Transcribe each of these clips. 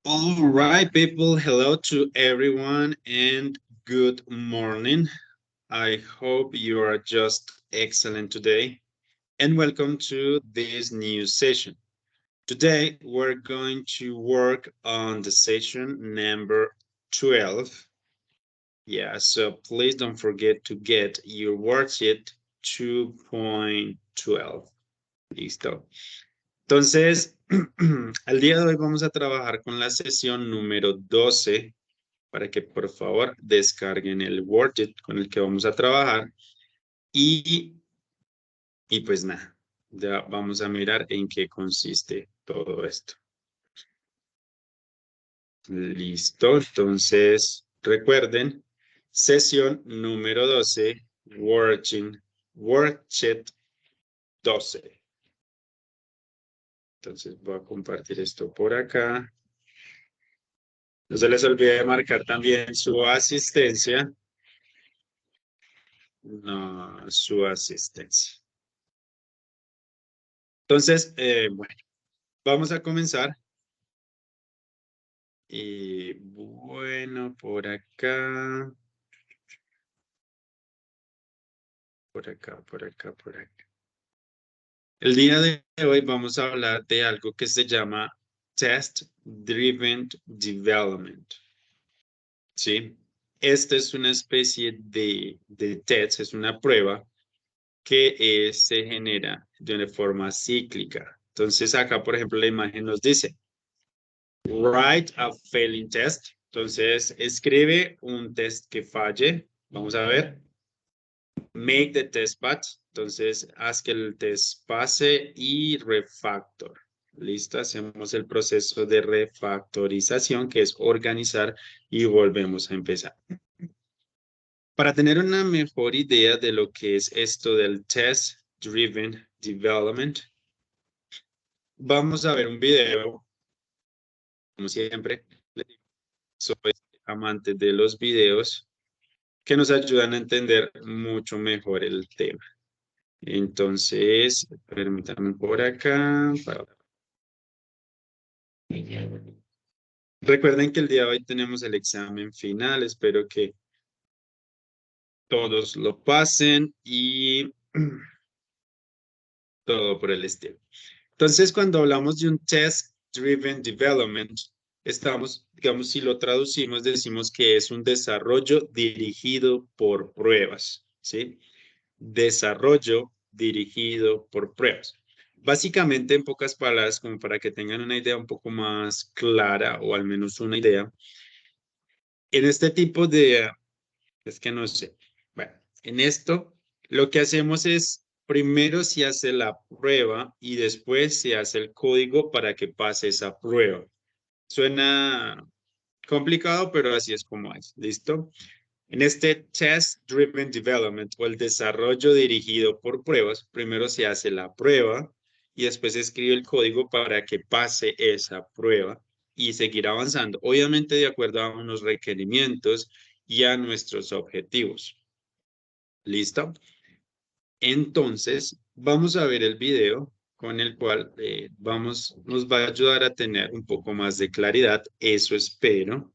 All right, people. Hello to everyone and good morning. I hope you are just excellent today and welcome to this new session. Today, we're going to work on the session number 12. Yeah, so please don't forget to get your worksheet 2.12. Listo. Entonces, al día de hoy vamos a trabajar con la sesión número 12 para que por favor descarguen el worksheet con el que vamos a trabajar y, y pues nada, ya vamos a mirar en qué consiste todo esto. Listo, entonces recuerden, sesión número 12, worksheet 12. Entonces voy a compartir esto por acá. No se les olvide marcar también su asistencia. No, su asistencia. Entonces, bueno, vamos a comenzar. Y bueno, por acá. El día de hoy vamos a hablar de algo que se llama Test Driven Development. ¿Sí? Esta es una especie de test, es una prueba que se genera de una forma cíclica. Entonces acá, por ejemplo, la imagen nos dice, write a failing test. Entonces, escribe un test que falle. Vamos a ver. Make the test pass. Entonces, haz que el test pase y refactor. Listo, hacemos el proceso de refactorización, que es organizar y volvemos a empezar. Para tener una mejor idea de lo que es esto del Test Driven Development, vamos a ver un video, como siempre. Soy amante de los videos que nos ayudan a entender mucho mejor el tema. Entonces, permítanme por acá. Recuerden que el día de hoy tenemos el examen final. Espero que todos lo pasen y todo por el estilo. Entonces, cuando hablamos de un Test Driven Development, estamos, digamos, si lo traducimos, decimos que es un desarrollo dirigido por pruebas, ¿sí? Desarrollo dirigido por pruebas. Básicamente, en pocas palabras, como para que tengan una idea un poco más clara o al menos una idea, en este tipo de, es que no sé, bueno, en esto lo que hacemos es, primero se hace la prueba y después se hace el código para que pase esa prueba. Suena complicado, pero así es como es, ¿listo? En este Test Driven Development o el desarrollo dirigido por pruebas, primero se hace la prueba y después se escribe el código para que pase esa prueba y seguir avanzando, obviamente de acuerdo a unos requerimientos y a nuestros objetivos. ¿Listo? Entonces, vamos a ver el video con el cual nos va a ayudar a tener un poco más de claridad, eso espero,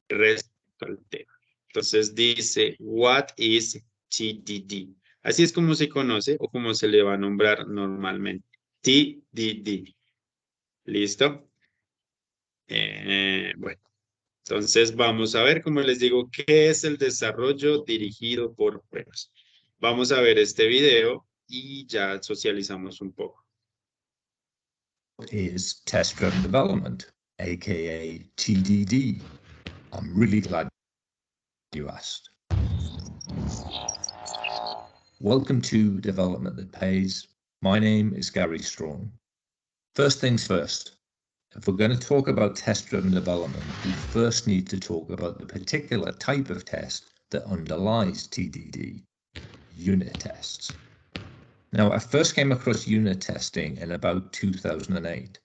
respecto al tema. Entonces dice, what is TDD? Así es como se conoce o como se le va a nombrar normalmente. TDD. ¿Listo? Bueno, entonces vamos a ver, como les digo, qué es el desarrollo dirigido por pruebas. Vamos a ver este video y ya socializamos un poco. Is test-driven development, aka TDD. I'm really glad you asked. Welcome to Development That Pays. My name is Gary Strong. First things first, if we're going to talk about test-driven development, we first need to talk about the particular type of test that underlies TDD, unit tests. Now, I first came across unit testing in about 2008.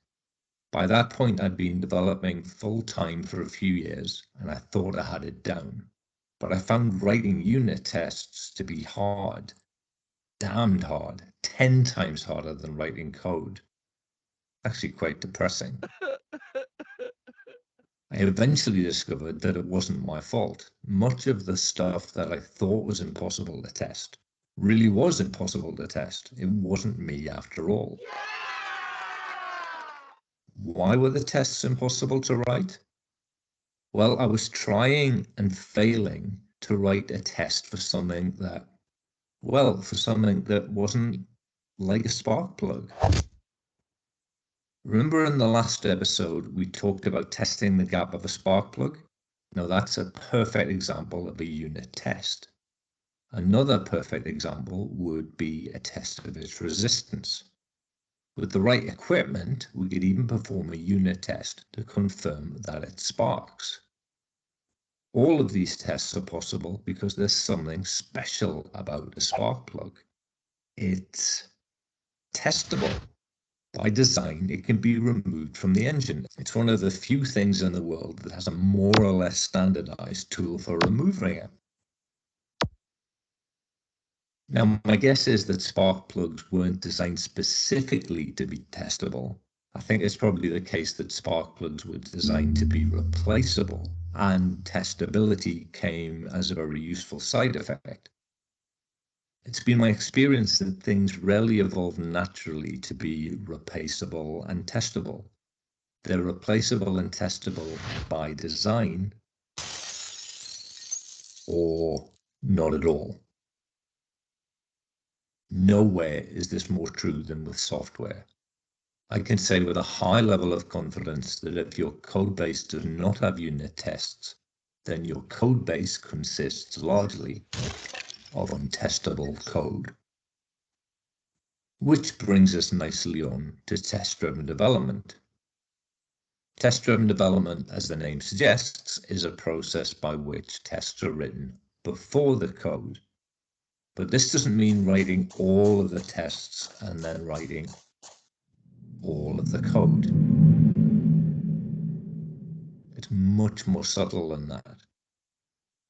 By that point, I'd been developing full-time for a few years, and I thought I had it down. But I found writing unit tests to be hard, damned hard, 10 times harder than writing code. Actually quite depressing. I eventually discovered that it wasn't my fault. Much of the stuff that I thought was impossible to test really was impossible to test. It wasn't me after all. Why were the tests impossible to write? Well, I was trying and failing to write a test for something that wasn't like a spark plug. Remember in the last episode, we talked about testing the gap of a spark plug? Now that's a perfect example of a unit test. Another perfect example would be a test of its resistance. With the right equipment, we could even perform a unit test to confirm that it sparks. All of these tests are possible because there's something special about a spark plug. It's testable. By design, it can be removed from the engine. It's one of the few things in the world that has a more or less standardized tool for removing it. Now, my guess is that spark plugs weren't designed specifically to be testable. I think it's probably the case that spark plugs were designed to be replaceable, and testability came as a very useful side effect. It's been my experience that things rarely evolve naturally to be replaceable and testable. They're replaceable and testable by design, or not at all. Nowhere is this more true than with software. I can say with a high level of confidence that if your code base does not have unit tests, then your code base consists largely of untestable code. Which brings us nicely on to test-driven development. Test-driven development, as the name suggests, is a process by which tests are written before the code. But this doesn't mean writing all of the tests and then writing all of the code. It's much more subtle than that.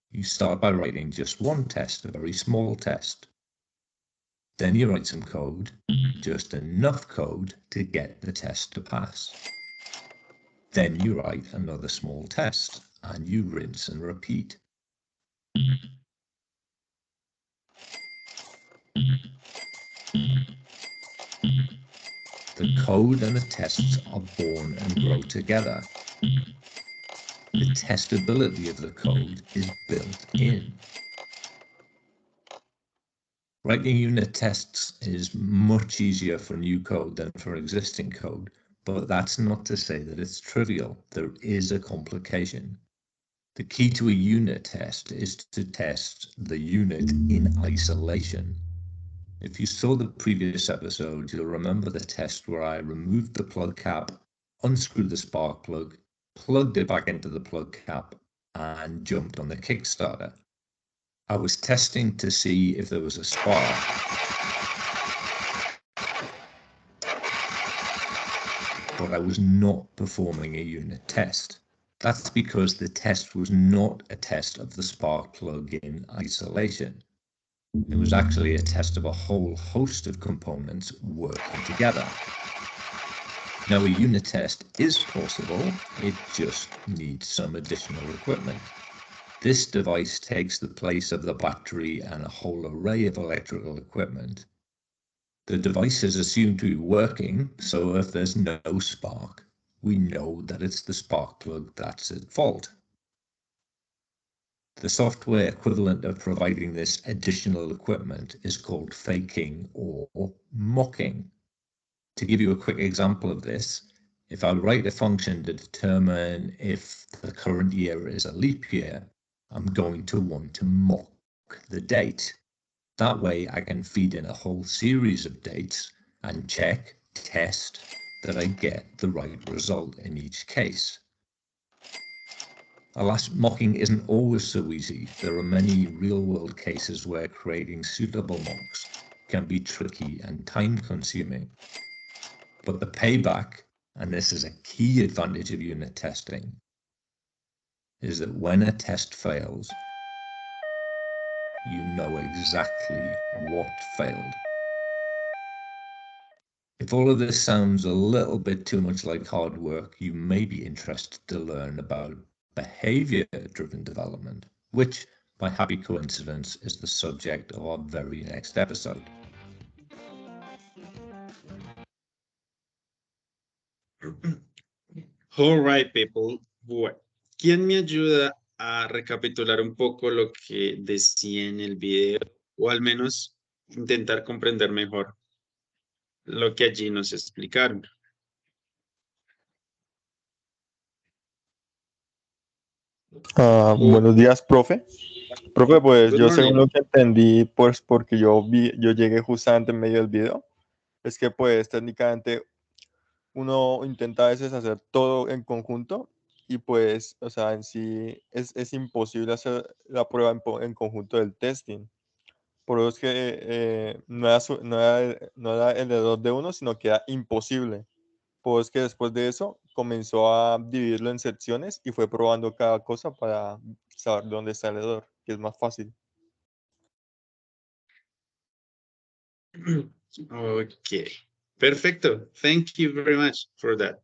You start by writing just one test, a very small test. Then you write some code, just enough code to get the test to pass. Then you write another small test, and you rinse and repeat. The code and the tests are born and grow together. The testability of the code is built in. Writing unit tests is much easier for new code than for existing code, but that's not to say that it's trivial. There is a complication. The key to a unit test is to test the unit in isolation. If you saw the previous episode, you'll remember the test where I removed the plug cap, unscrewed the spark plug, plugged it back into the plug cap, and jumped on the Kickstarter. I was testing to see if there was a spark. But I was not performing a unit test. That's because the test was not a test of the spark plug in isolation. It was actually a test of a whole host of components working together. Now, a unit test is possible, it just needs some additional equipment. This device takes the place of the battery and a whole array of electrical equipment. The device is assumed to be working, so if there's no spark, we know that it's the spark plug that's at fault. The software equivalent of providing this additional equipment is called faking or mocking. To give you a quick example of this, if I write a function to determine if the current year is a leap year, I'm going to want to mock the date. That way I can feed in a whole series of dates and test that I get the right result in each case. Alas, mocking isn't always so easy. There are many real-world cases where creating suitable mocks can be tricky and time-consuming. But the payback, and this is a key advantage of unit testing, is that when a test fails, you know exactly what failed. If all of this sounds a little bit too much like hard work, you may be interested to learn about behavior-driven development, which, by happy coincidence, is the subject of our very next episode. All right, people. Bueno, ¿quién me ayuda a recapitular un poco lo que decía en el video? O al menos intentar comprender mejor lo que allí nos explicaron. Buenos días, profe. Profe, pues Good yo según morning. lo que entendí, pues porque yo llegué justamente en medio del video, es que pues técnicamente uno intenta a veces hacer todo en conjunto y pues, o sea, en sí es imposible hacer la prueba en conjunto del testing. Por eso es que no era el error de uno, sino que era imposible. Pues que después de eso comenzó a dividirlo en secciones y fue probando cada cosa para saber dónde está el error, que es más fácil. Ok, perfecto. Thank you very much for that.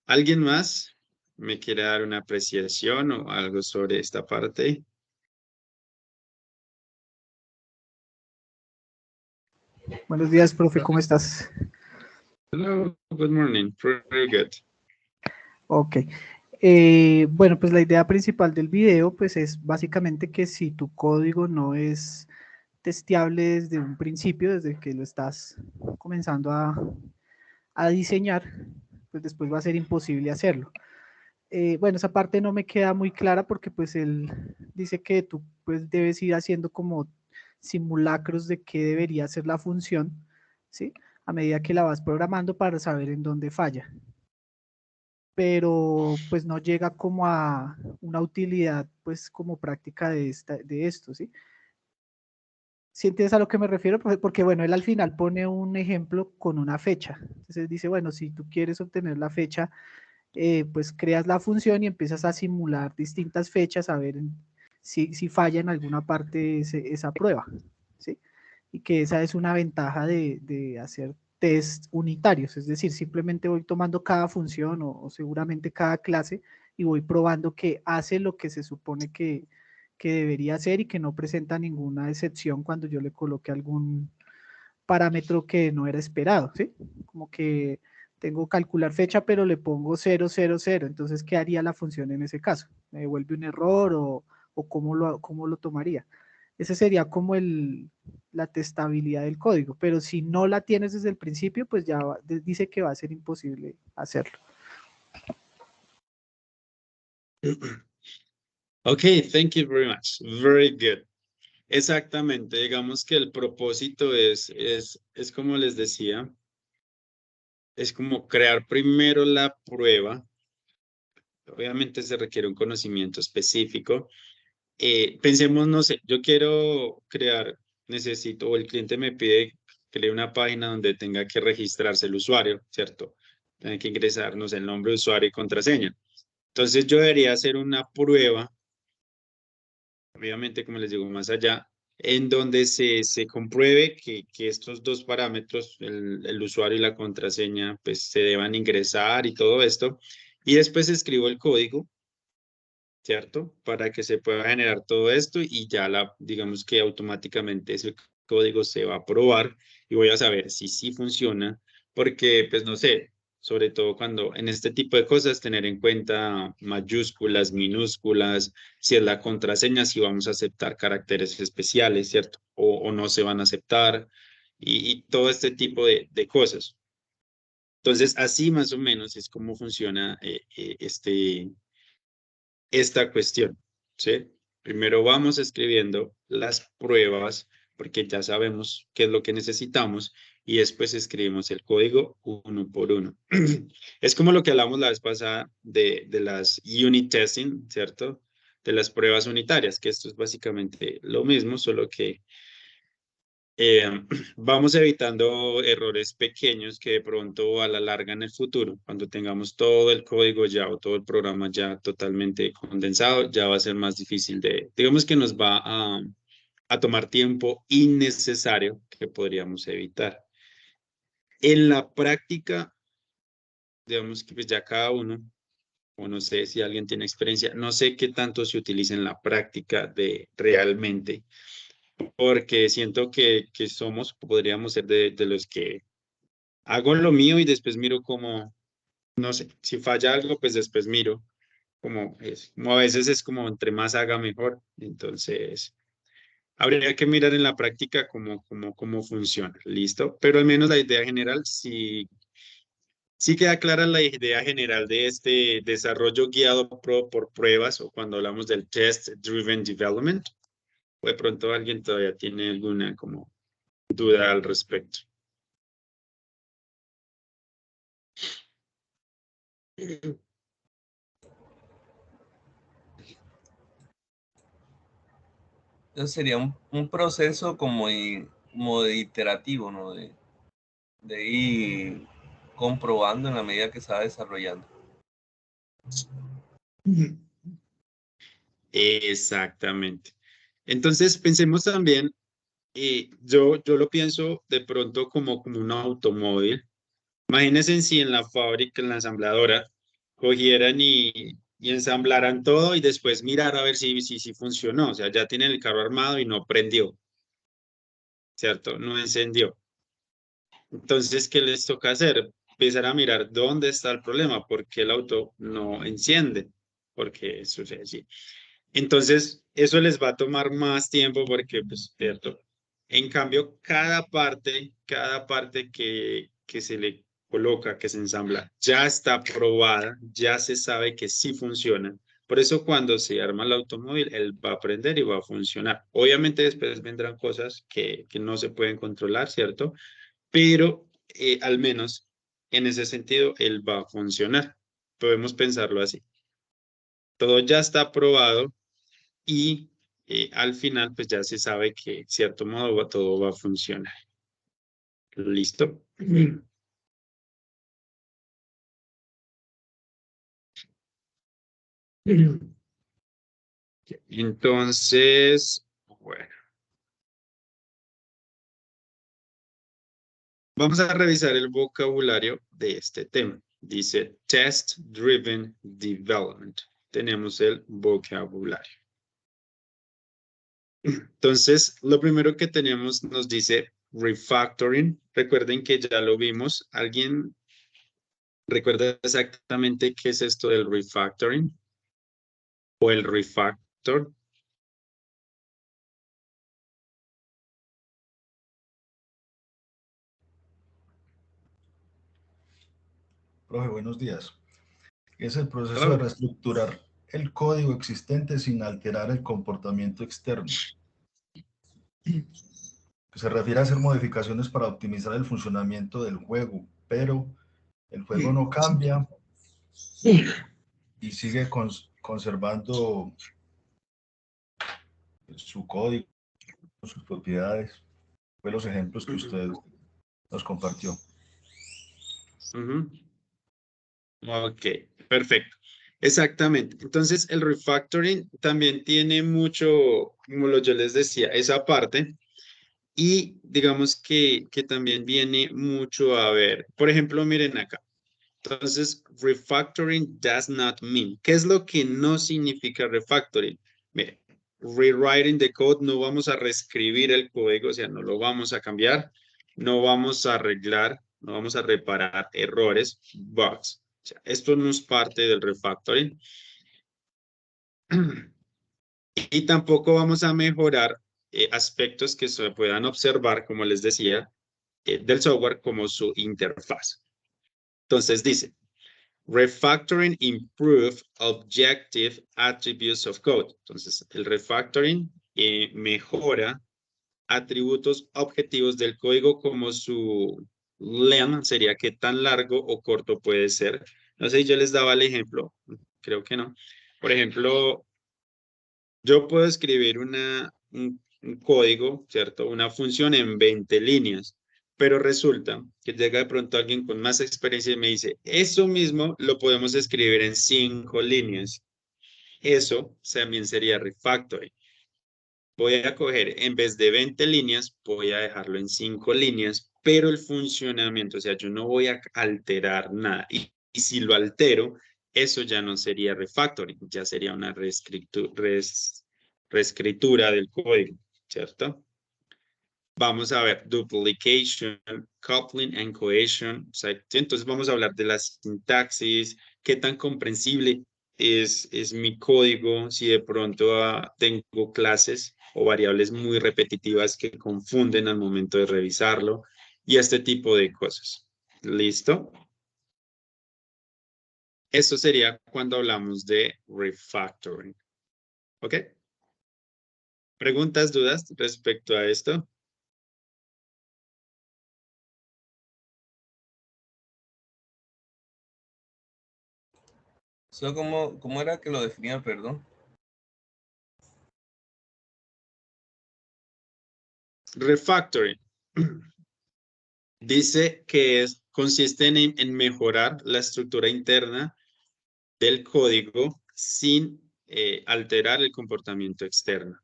¿Alguien más me quiere dar una apreciación o algo sobre esta parte? Buenos días, profe, ¿cómo estás? Hello, good morning. Very good. Ok. Bueno, pues la idea principal del video pues es básicamente que si tu código no es testeable desde un principio, desde que lo estás comenzando a diseñar, pues después va a ser imposible hacerlo. Bueno, esa parte no me queda muy clara porque pues él dice que tú pues debes ir haciendo como simulacros de qué debería ser la función, ¿sí? A medida que la vas programando para saber en dónde falla. Pero pues no llega como a una utilidad pues como práctica de esto, ¿sí? ¿Sí entiendes a lo que me refiero? Porque bueno, él al final pone un ejemplo con una fecha. Entonces dice, bueno, si tú quieres obtener la fecha, pues creas la función y empiezas a simular distintas fechas a ver si falla en alguna parte esa prueba, ¿sí? Y que esa es una ventaja de hacer test unitarios, es decir, simplemente voy tomando cada función o seguramente cada clase y voy probando que hace lo que se supone que debería hacer y que no presenta ninguna excepción cuando yo le coloque algún parámetro que no era esperado, ¿sí? Como que tengo calcular fecha, pero le pongo 000, entonces, ¿qué haría la función en ese caso? ¿Me devuelve un error o cómo lo tomaría? Ese sería como la testabilidad del código, pero si no la tienes desde el principio, pues ya dice que va a ser imposible hacerlo. Okay, thank you very much. Very good. Exactamente, digamos que el propósito es como les decía, es como crear primero la prueba. Obviamente se requiere un conocimiento específico. Pensemos, no sé, yo quiero crear, necesito, o el cliente me pide que cree una página donde tenga que registrarse el usuario, ¿cierto? Tiene que ingresar, no sé, el nombre de usuario y contraseña. Entonces yo debería hacer una prueba, obviamente, como les digo, más allá, en donde se compruebe que estos dos parámetros, el usuario y la contraseña, pues se deban ingresar y todo esto. Y después escribo el código, ¿cierto? Para que se pueda generar todo esto y ya digamos que automáticamente ese código se va a probar y voy a saber si sí funciona, porque pues no sé, sobre todo cuando en este tipo de cosas tener en cuenta mayúsculas, minúsculas, si es la contraseña, si vamos a aceptar caracteres especiales, ¿cierto? O no se van a aceptar y todo este tipo de cosas. Entonces, así más o menos es como funciona esta cuestión, ¿sí? Primero vamos escribiendo las pruebas porque ya sabemos qué es lo que necesitamos y después escribimos el código uno por uno. Es como lo que hablamos la vez pasada de las unit testing, ¿cierto? De las pruebas unitarias, que esto es básicamente lo mismo, solo que vamos evitando errores pequeños que de pronto a la larga en el futuro, cuando tengamos todo el código ya o todo el programa ya totalmente condensado, ya va a ser más difícil digamos que nos va a tomar tiempo innecesario que podríamos evitar. En la práctica, digamos que pues ya cada uno, o no sé si alguien tiene experiencia, no sé qué tanto se utiliza en la práctica de realmente, porque siento que podríamos ser de los que hago lo mío y después miro como, no sé, si falla algo, pues después miro como es, como a veces es como entre más haga mejor, entonces habría que mirar en la práctica cómo funciona, ¿listo? Pero al menos la idea general sí queda clara la idea general de este desarrollo guiado por pruebas o cuando hablamos del Test Driven Development, o de pronto alguien todavía tiene alguna como duda al respecto. Entonces sería un proceso como de iterativo, ¿no? De ir comprobando en la medida que se va desarrollando. Exactamente. Entonces, pensemos también, yo lo pienso de pronto como un automóvil. Imagínense si en la fábrica, en la ensambladora, cogieran y ensamblaran todo y después mirar a ver si funcionó. O sea, ya tienen el carro armado y no prendió, ¿cierto? No encendió. Entonces, ¿qué les toca hacer? Empezar a mirar dónde está el problema, por qué el auto no enciende, porque sucede así. Entonces, eso les va a tomar más tiempo porque, pues, cierto. En cambio, cada parte que se le coloca, que se ensambla, ya está probada, ya se sabe que sí funciona. Por eso cuando se arma el automóvil, él va a aprender y va a funcionar. Obviamente después vendrán cosas que no se pueden controlar, ¿cierto? Pero al menos en ese sentido, él va a funcionar. Podemos pensarlo así. Todo ya está probado y al final pues ya se sabe que de cierto modo todo va a funcionar. ¿Listo? Entonces, bueno, vamos a revisar el vocabulario de este tema. Dice Test Driven Development. Tenemos el vocabulario. Entonces, lo primero que tenemos nos dice refactoring. Recuerden que ya lo vimos. ¿Alguien recuerda exactamente qué es esto del refactoring o el refactor? Profe, buenos días. Es el proceso de Hello. reestructurar el código existente sin alterar el comportamiento externo. Se refiere a hacer modificaciones para optimizar el funcionamiento del juego, pero el juego no cambia y sigue conservando su código, sus propiedades. Fue los ejemplos que usted nos compartió. Ok, perfecto. Exactamente. Entonces, el refactoring también tiene mucho, yo les decía, esa parte. Y digamos que también viene mucho a ver. Por ejemplo, miren acá. Entonces, refactoring does not mean. ¿Qué es lo que no significa refactoring? Miren, rewriting the code, no vamos a reescribir el código, o sea, no lo vamos a cambiar, no vamos a arreglar, no vamos a reparar errores, bugs. O sea, esto no es parte del refactoring. Y tampoco vamos a mejorar aspectos que se puedan observar, como les decía, del software como su interfaz. Entonces dice, refactoring improve objective attributes of code. Entonces, el refactoring mejora atributos objetivos del código como su length, sería qué tan largo o corto puede ser. No sé, yo les daba el ejemplo, creo que no. Por ejemplo, yo puedo escribir un código, ¿cierto? Una función en 20 líneas, pero resulta que llega de pronto alguien con más experiencia y me dice, eso mismo lo podemos escribir en 5 líneas. Eso también sería refactoring. voy a coger, en vez de 20 líneas, voy a dejarlo en 5 líneas, pero el funcionamiento, o sea, yo no voy a alterar nada. Y si lo altero, eso ya no sería refactoring, ya sería una reescritura del código, ¿cierto? Vamos a ver duplication, coupling and cohesion. O sea, entonces vamos a hablar de la sintaxis, qué tan comprensible es mi código, si de pronto tengo clases o variables muy repetitivas que confunden al momento de revisarlo y este tipo de cosas. ¿Listo? Esto sería cuando hablamos de refactoring. ¿Ok? ¿Preguntas, dudas respecto a esto? So, ¿cómo era que lo definía, perdón? Refactoring. Dice que consiste en mejorar la estructura interna del código sin alterar el comportamiento externo.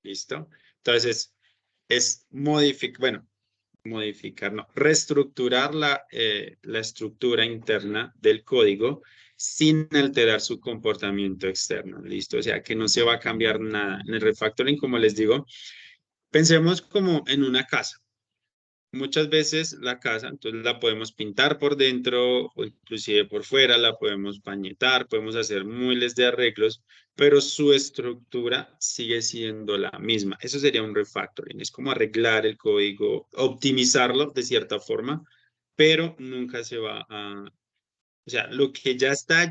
¿Listo? Entonces, es reestructurar la estructura interna del código sin alterar su comportamiento externo. ¿Listo? O sea, que no se va a cambiar nada. En el refactoring, como les digo, pensemos como en una casa. Muchas veces la casa, entonces la podemos pintar por dentro o inclusive por fuera, la podemos pañetar, podemos hacer miles de arreglos, pero su estructura sigue siendo la misma. Eso sería un refactoring, es como arreglar el código, optimizarlo de cierta forma, pero nunca se va a, o sea, lo que ya está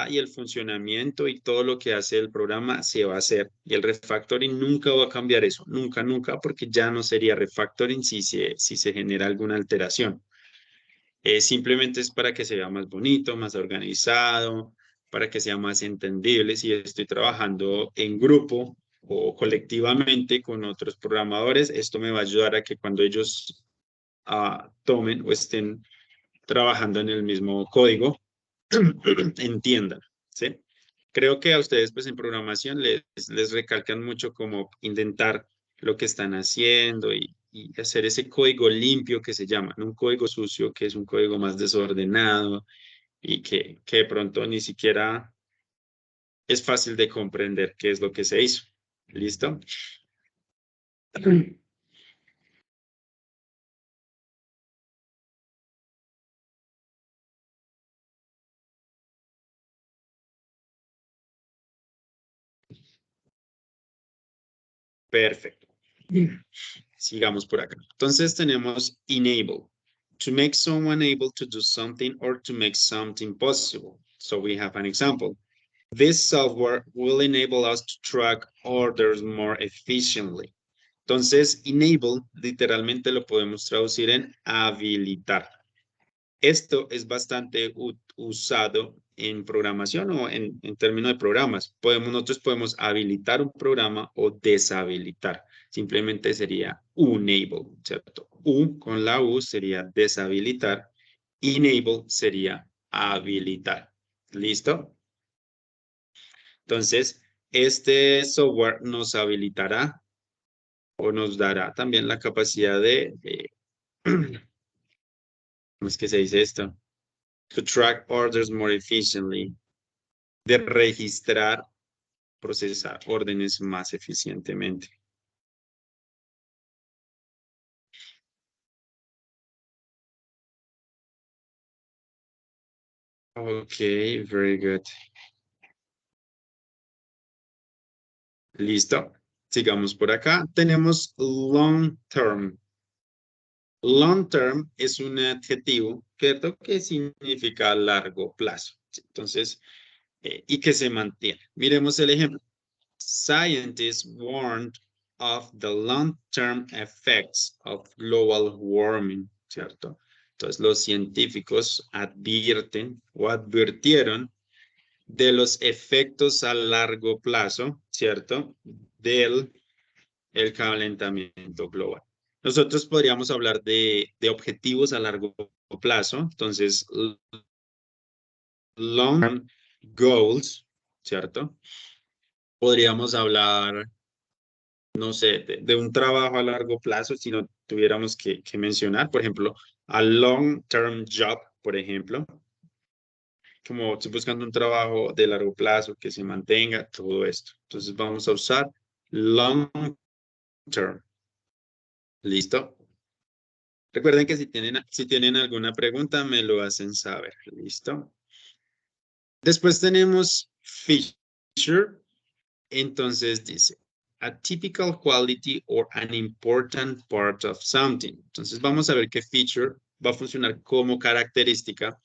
y el funcionamiento y todo lo que hace el programa se va a hacer. Y el refactoring nunca va a cambiar eso, nunca, nunca, porque ya no sería refactoring si se genera alguna alteración. Simplemente es para que se vea más bonito, más organizado, para que sea más entendible. Si estoy trabajando en grupo o colectivamente con otros programadores, esto me va a ayudar a que cuando ellos tomen o estén trabajando en el mismo código, entiendan, ¿sí? Creo que a ustedes, pues en programación les recalcan mucho como intentar lo que están haciendo y hacer ese código limpio que se llama, no un código sucio, que es un código más desordenado y que de pronto ni siquiera es fácil de comprender qué es lo que se hizo. ¿Listo? Perfecto. Sigamos por acá. Entonces tenemos enable. To make someone able to do something or to make something possible. So we have an example. This software will enable us to track orders more efficiently. Entonces, enable literalmente lo podemos traducir en habilitar. Esto es bastante usado en programación o en términos de programas. Nosotros podemos habilitar un programa o deshabilitar. Simplemente sería enable, ¿cierto? Con la U sería deshabilitar. Enable sería habilitar. ¿Listo? Entonces, este software nos habilitará o nos dará también la capacidad ¿cómo es que se dice esto? To track orders more efficiently, de registrar, procesar órdenes más eficientemente. Okay, very good. Listo. Sigamos por acá. Tenemos long term. Long term es un adjetivo, ¿cierto? Que significa largo plazo. Entonces, y que se mantiene. Miremos el ejemplo. Scientists warned of the long-term effects of global warming, ¿cierto? Entonces, los científicos advierten o advirtieron de los efectos a largo plazo, ¿cierto? Del calentamiento global. Nosotros podríamos hablar de objetivos a largo plazo, entonces, long-term goals, ¿cierto? Podríamos hablar, no sé, de un trabajo a largo plazo, si no tuviéramos que mencionar, por ejemplo, a long-term job, por ejemplo, como estoy buscando un trabajo de largo plazo que se mantenga, todo esto. Entonces vamos a usar long term. ¿Listo? Recuerden que si tienen alguna pregunta, me lo hacen saber. ¿Listo? Después tenemos feature. Entonces dice, a typical quality or an important part of something. Entonces vamos a ver que feature va a funcionar como característica,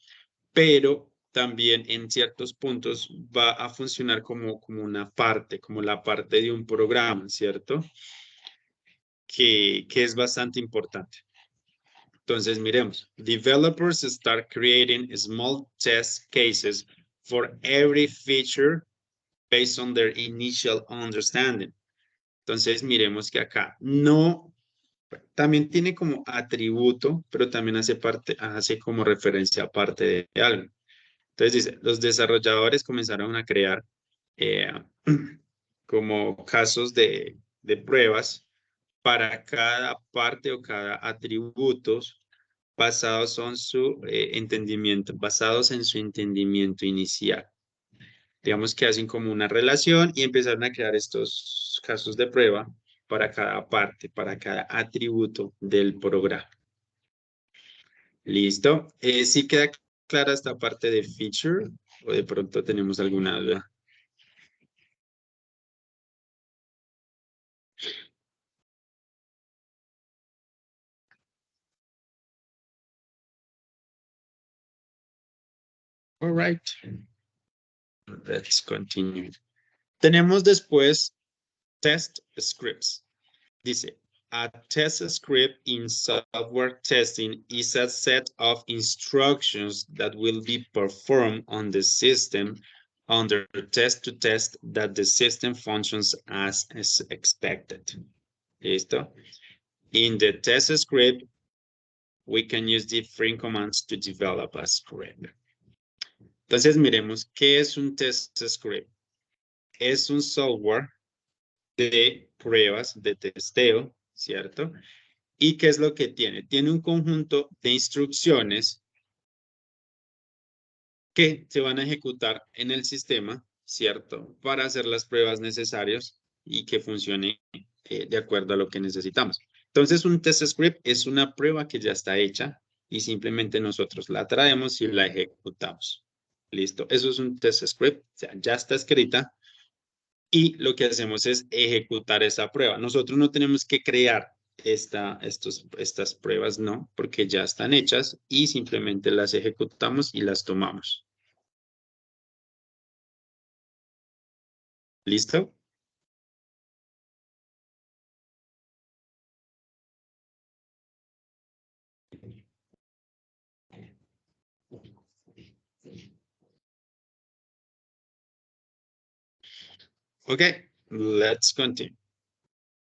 pero también en ciertos puntos va a funcionar como una parte, como la parte de un programa, ¿cierto? Que es bastante importante. Entonces, miremos. Developers start creating small test cases for every feature based on their initial understanding. Entonces, miremos que acá no, también tiene como atributo, pero también hace como referencia a parte de algo. Entonces dice, los desarrolladores comenzaron a crear como casos de pruebas para cada parte o cada atributo basados en su entendimiento inicial. Digamos que hacen como una relación y empezaron a crear estos casos de prueba para cada parte, para cada atributo del programa. ¿Listo? ¿Sí queda clara esta parte de feature o de pronto tenemos alguna duda? All right. Let's continue. Tenemos después test scripts. Dice, a test script in software testing is a set of instructions that will be performed on the system under test to test that the system functions as expected. ¿Listo? In the test script, we can use different commands to develop a script. Entonces, miremos, ¿qué es un test script? Es un software de pruebas, de testeo, ¿cierto? ¿Y qué es lo que tiene? Tiene un conjunto de instrucciones que se van a ejecutar en el sistema, ¿cierto? Para hacer las pruebas necesarias y que funcione de acuerdo a lo que necesitamos. Entonces, un test script es una prueba que ya está hecha y simplemente nosotros la traemos y la ejecutamos. ¿Listo? Eso es un test script, o sea, ya está escrita y lo que hacemos es ejecutar esa prueba. Nosotros no tenemos que crear estas pruebas, no, porque ya están hechas y simplemente las ejecutamos y las tomamos. ¿Listo? Ok, let's continue.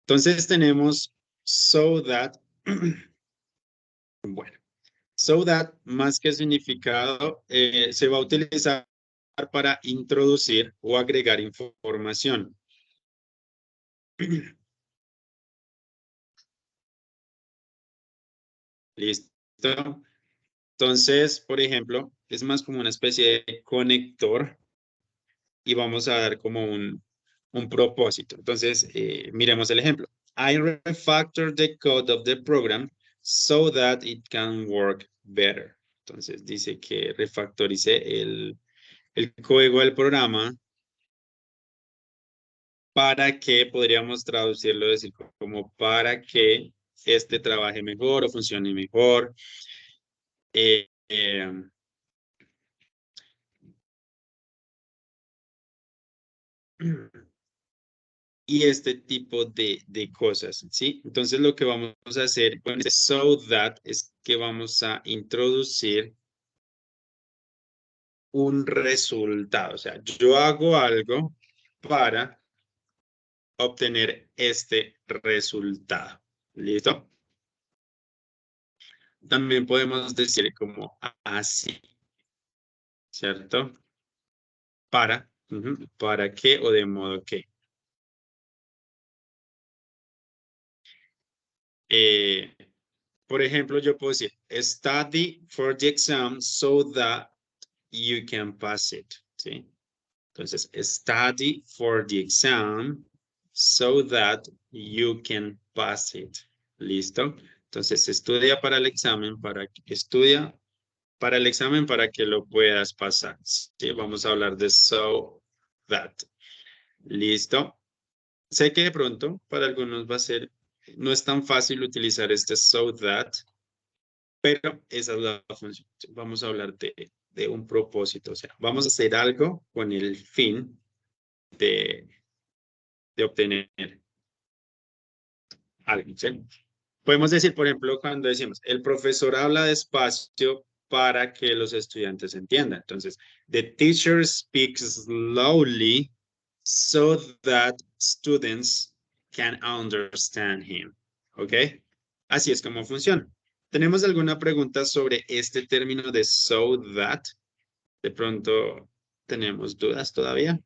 Entonces tenemos so that, bueno, so that más que significado se va a utilizar para introducir o agregar información. ¿Listo? Entonces, por ejemplo, es más como una especie de conector y vamos a dar como un propósito. Entonces, miremos el ejemplo. I refactor the code of the program so that it can work better. Entonces, dice que refactorice el código del programa para que, podríamos traducirlo, decir como para que este trabaje mejor o funcione mejor. Y este tipo de cosas, ¿sí? Entonces lo que vamos a hacer con este so that es que vamos a introducir un resultado. O sea, yo hago algo para obtener este resultado. ¿Listo? También podemos decir como así, ¿cierto? Para ¿Para qué o de modo que? Por ejemplo, yo puedo decir, study for the exam so that you can pass it, ¿sí? Entonces, study for the exam so that you can pass it. ¿Listo? Entonces, estudia para el examen, estudia para el examen para que lo puedas pasar. Sí, vamos a hablar de so that. ¿Listo? Sé que de pronto para algunos va a ser, no es tan fácil utilizar este so that, pero esa es la función. Vamos a hablar de un propósito, o sea, vamos a hacer algo con el fin de obtener algo, ¿sí? Podemos decir, por ejemplo, cuando decimos, el profesor habla despacio para que los estudiantes entiendan. Entonces, the teacher speaks slowly so that students can understand him. ¿Ok? Así es como funciona. ¿Tenemos alguna pregunta sobre este término de so that? De pronto, ¿tenemos dudas todavía?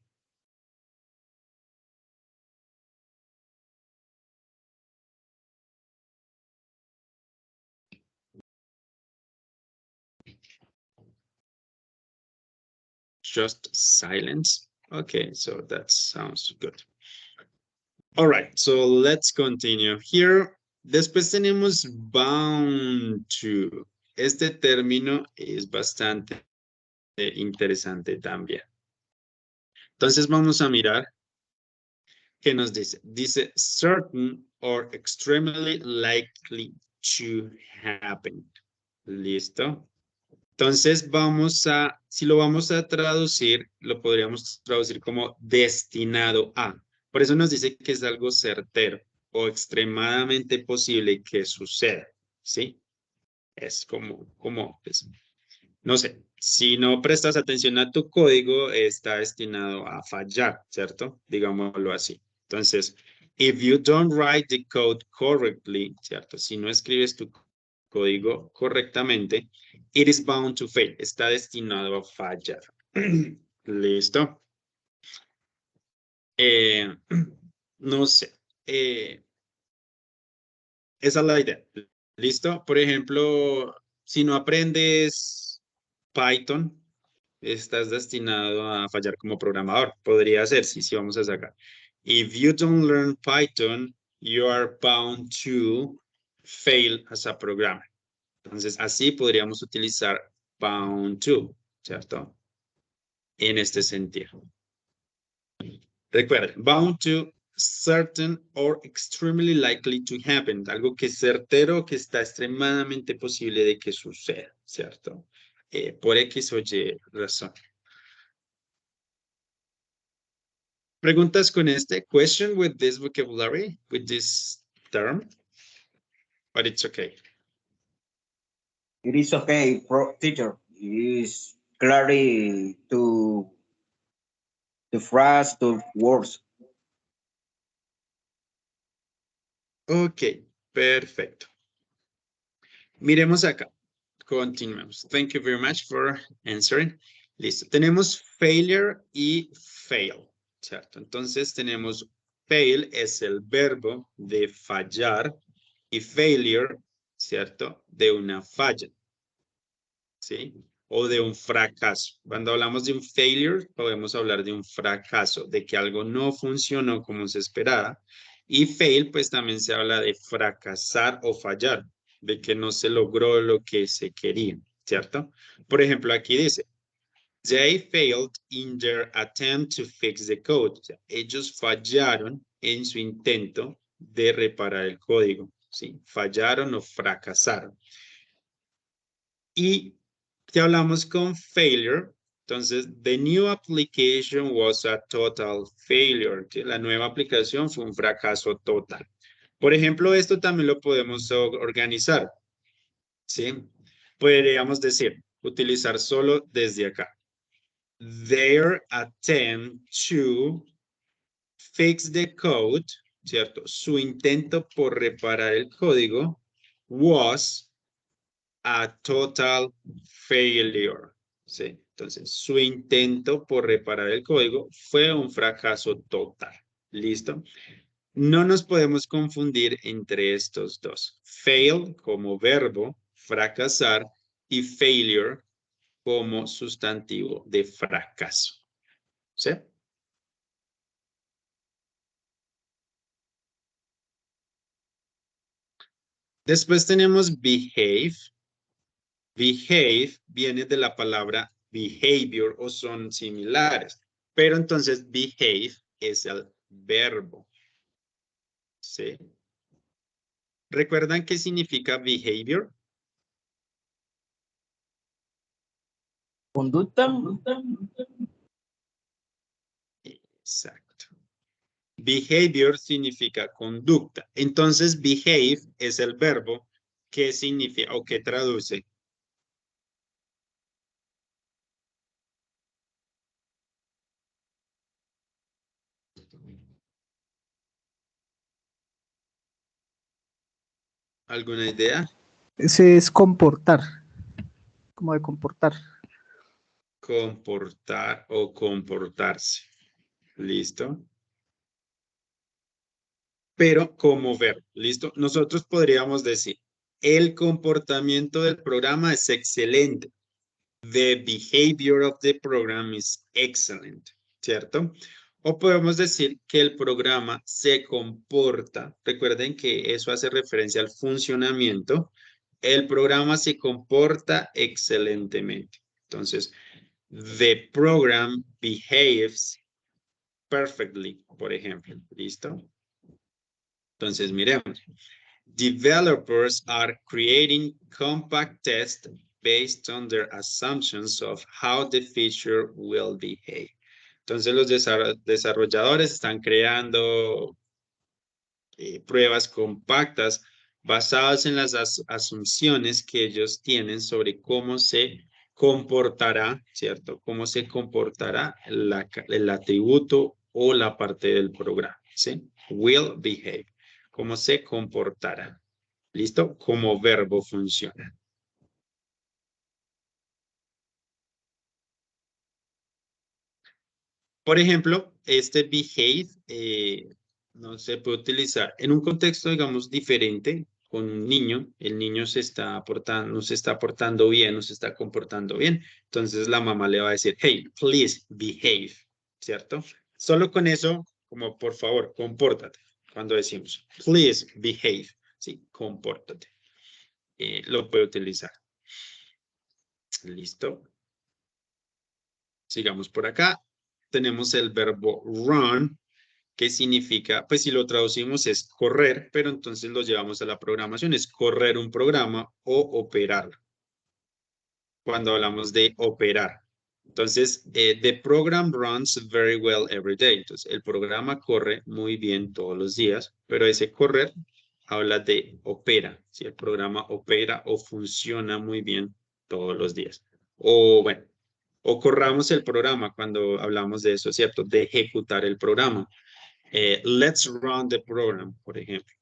Just silence. Okay, so that sounds good. All right, so let's continue here. Después tenemos bound to. Este término es bastante interesante también. Entonces vamos a mirar qué nos dice. Dice certain or extremely likely to happen. ¿Listo? Entonces si lo vamos a traducir, lo podríamos traducir como destinado a. Por eso nos dice que es algo certero o extremadamente posible que suceda, ¿sí? Es pues, no sé, si no prestas atención a tu código, está destinado a fallar, ¿cierto? Digámoslo así. Entonces, if you don't write the code correctly, ¿cierto? Si no escribes tu código correctamente, it is bound to fail. Está destinado a fallar. ¿Listo? No sé. Esa es la idea. ¿Listo? Por ejemplo, si no aprendes Python, estás destinado a fallar como programador. Podría ser, sí, vamos a sacar. If you don't learn Python, you are bound to fail as a programmer. Entonces, así podríamos utilizar bound to, ¿cierto? En este sentido. Recuerden, bound to, certain or extremely likely to happen. Algo que es certero, que está extremadamente posible de que suceda, ¿cierto? Por X o Y razón. ¿Preguntas con este? Question with this vocabulary, with this term? But it's okay. It is okay, teacher. It is clearly to the phrase, to words. Ok, perfecto. Miremos acá. Continuemos. Thank you very much for answering. Listo. Tenemos failure y fail, ¿cierto? Entonces tenemos fail es el verbo de fallar y failure, ¿cierto? De una falla, ¿sí? O de un fracaso. Cuando hablamos de un failure, podemos hablar de un fracaso, de que algo no funcionó como se esperaba. Y fail, pues también se habla de fracasar o fallar, de que no se logró lo que se quería, ¿cierto? Por ejemplo, aquí dice, they failed in their attempt to fix the code. O sea, ellos fallaron en su intento de reparar el código, ¿sí? Fallaron o fracasaron. Y si hablamos con failure, entonces, the new application was a total failure. ¿Sí? La nueva aplicación fue un fracaso total. Por ejemplo, esto también lo podemos organizar. ¿Sí? Podríamos decir, utilizar solo desde acá. Their attempt to fix the code, ¿cierto? Su intento por reparar el código was a total failure. ¿Sí? Entonces, su intento por reparar el código fue un fracaso total. ¿Listo? No nos podemos confundir entre estos dos. Fail como verbo, fracasar, y failure como sustantivo de fracaso. ¿Sí? Después tenemos behave. Behave viene de la palabra behavior o son similares, pero entonces behave es el verbo. ¿Sí? ¿Recuerdan qué significa behavior? Conducta. Exacto. Behavior significa conducta. Entonces, behave es el verbo que significa o que traduce. ¿Alguna idea? Ese es comportar, como de comportar. Comportar o comportarse. ¿Listo? Pero como verbo. ¿Listo? Nosotros podríamos decir, el comportamiento del programa es excelente. The behavior of the program is excellent. ¿Cierto? O podemos decir que el programa se comporta. Recuerden que eso hace referencia al funcionamiento. El programa se comporta excelentemente. Entonces, the program behaves perfectly, por ejemplo. ¿Listo? Entonces, miremos. Developers are creating compact tests based on their assumptions of how the feature will behave. Entonces, los desarrolladores están creando pruebas compactas basadas en las asunciones que ellos tienen sobre cómo se comportará, ¿cierto? Cómo se comportará el atributo o la parte del programa, ¿sí? Will behave. Cómo se comportará. ¿Listo? Como verbo funciona. Por ejemplo, este behave no se puede utilizar en un contexto, digamos, diferente con un niño. El niño se está portando bien, no se está comportando bien. Entonces la mamá le va a decir, hey, please behave, ¿cierto? Solo con eso, como por favor, compórtate. Cuando decimos, please behave, sí, compórtate. Lo puede utilizar. Listo. Sigamos por acá. Tenemos el verbo run, que significa, pues si lo traducimos es correr, pero entonces lo llevamos a la programación, es correr un programa o operar. Cuando hablamos de operar. Entonces, the program runs very well every day. Entonces, el programa corre muy bien todos los días, pero ese correr habla de opera. Si el programa opera o funciona muy bien todos los días. O bueno, o corramos el programa cuando hablamos de eso, ¿cierto? De ejecutar el programa. Let's run the program, por ejemplo.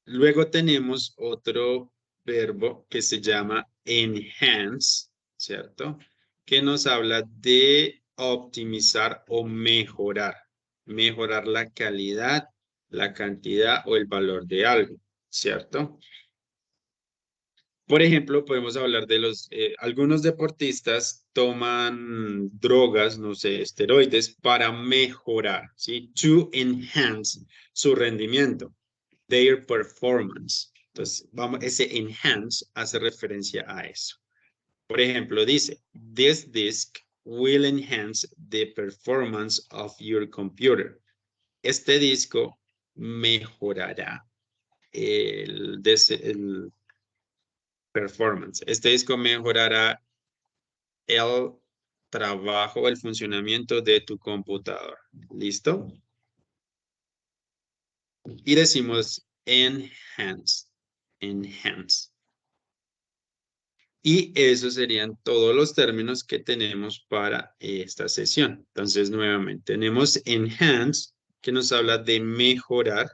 Luego tenemos otro verbo que se llama enhance, ¿cierto? Que nos habla de optimizar o mejorar. Mejorar la calidad, la cantidad o el valor de algo, ¿cierto? Por ejemplo, podemos hablar de algunos deportistas toman drogas, no sé, esteroides para mejorar, ¿sí? To enhance su rendimiento, their performance. Entonces, ese enhance hace referencia a eso. Por ejemplo, dice, this disc will enhance the performance of your computer. Este disco mejorará el performance. Este disco mejorará el trabajo, el funcionamiento de tu computador. ¿Listo? Y decimos enhance. Enhance. Y esos serían todos los términos que tenemos para esta sesión. Entonces, nuevamente, tenemos enhance, que nos habla de mejorar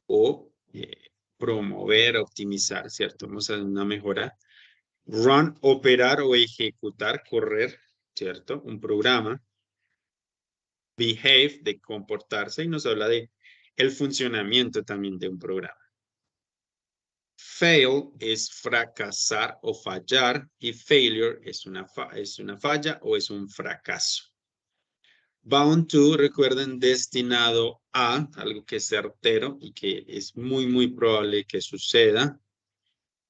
o promover, optimizar, ¿cierto? Vamos a hacer una mejora. Run, operar o ejecutar, correr, ¿cierto? Un programa. Behave, de comportarse, y nos habla de el funcionamiento también de un programa. Fail es fracasar o fallar, y failure es una falla o es un fracaso. Bound to, recuerden, destinado a, algo que es certero y que es muy, muy probable que suceda.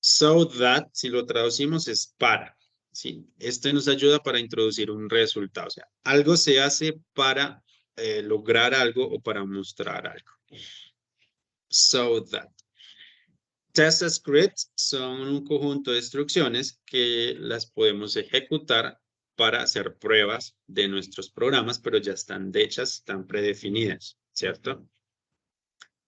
So that, si lo traducimos, es para. Sí, esto nos ayuda para introducir un resultado. O sea, algo se hace para lograr algo o para mostrar algo. So that. Test scripts son un conjunto de instrucciones que las podemos ejecutar para hacer pruebas de nuestros programas, pero ya están hechas, están predefinidas, ¿cierto?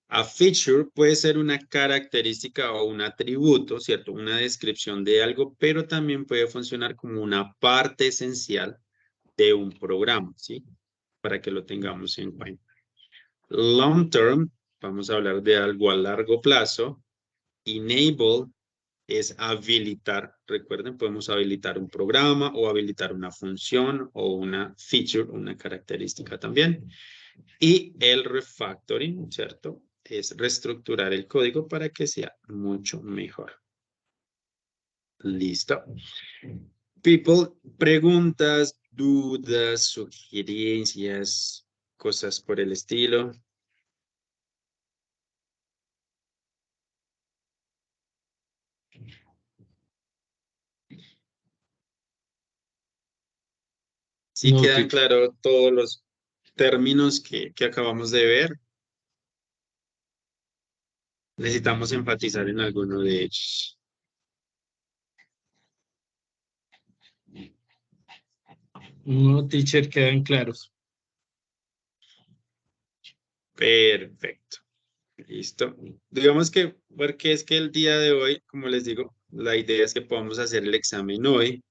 A feature puede ser una característica o un atributo, ¿cierto? Una descripción de algo, pero también puede funcionar como una parte esencial de un programa, ¿sí? Para que lo tengamos en cuenta. Long term, vamos a hablar de algo a largo plazo. Enable es habilitar. Recuerden, podemos habilitar un programa o habilitar una función o una feature, una característica también. Y el refactoring, ¿cierto? Es reestructurar el código para que sea mucho mejor. Listo. People, preguntas, dudas, sugerencias, cosas por el estilo. Sí, No, quedan teacher. claros todos los términos que acabamos de ver. Necesitamos enfatizar en alguno de ellos. No, teacher, quedan claros. Perfecto. Listo. Digamos que, porque es que el día de hoy, como les digo, la idea es que podamos hacer el examen hoy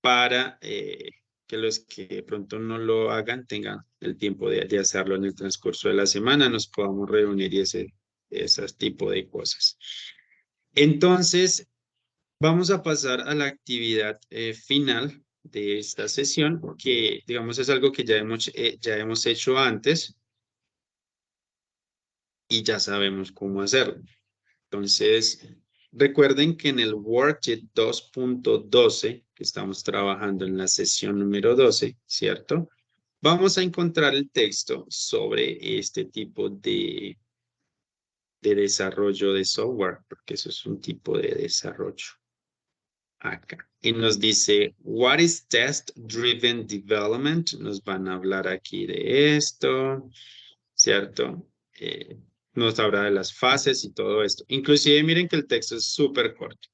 para que los que de pronto no lo hagan tengan el tiempo de hacerlo en el transcurso de la semana, nos podamos reunir y ese tipo de cosas. Entonces, vamos a pasar a la actividad final de esta sesión, que digamos es algo que ya hemos hecho antes y ya sabemos cómo hacerlo. Entonces, recuerden que en el Worksheet 2.12, que estamos trabajando en la sesión número 12, ¿cierto? Vamos a encontrar el texto sobre este tipo de desarrollo de software, porque eso es un tipo de desarrollo. Acá. Y nos dice, what is test-driven development? Nos van a hablar aquí de esto, ¿cierto? Nos habla de las fases y todo esto. Inclusive miren que el texto es súper corto.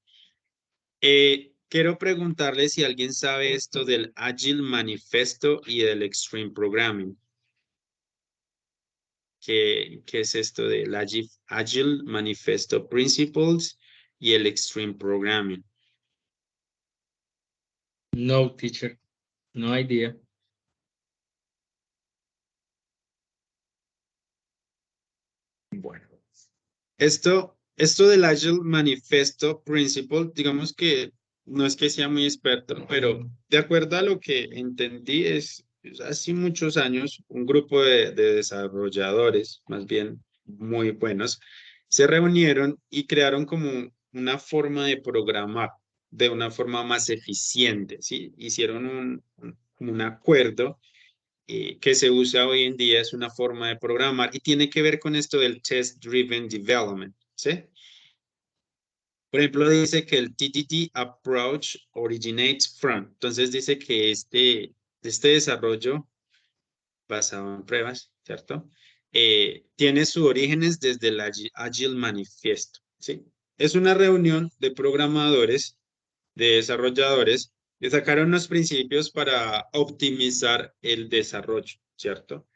Quiero preguntarle si alguien sabe esto del Agile Manifesto y del Extreme Programming. ¿Qué es esto del Agile Manifesto Principles y el Extreme Programming? No, teacher. No idea. Bueno, esto del Agile Manifesto Principle, digamos que no es que sea muy experto, pero de acuerdo a lo que entendí es hace muchos años un grupo de desarrolladores, más bien muy buenos, se reunieron y crearon como una forma de programar de una forma más eficiente, ¿sí? Hicieron un acuerdo que se usa hoy en día, es una forma de programar y tiene que ver con esto del test-driven development, ¿sí? Por ejemplo, dice que el TDD approach originates from. Entonces dice que este desarrollo basado en pruebas, ¿cierto? Tiene sus orígenes desde el Agile Manifesto, ¿sí? Es una reunión de programadores, de desarrolladores, que sacaron los principios para optimizar el desarrollo, ¿cierto?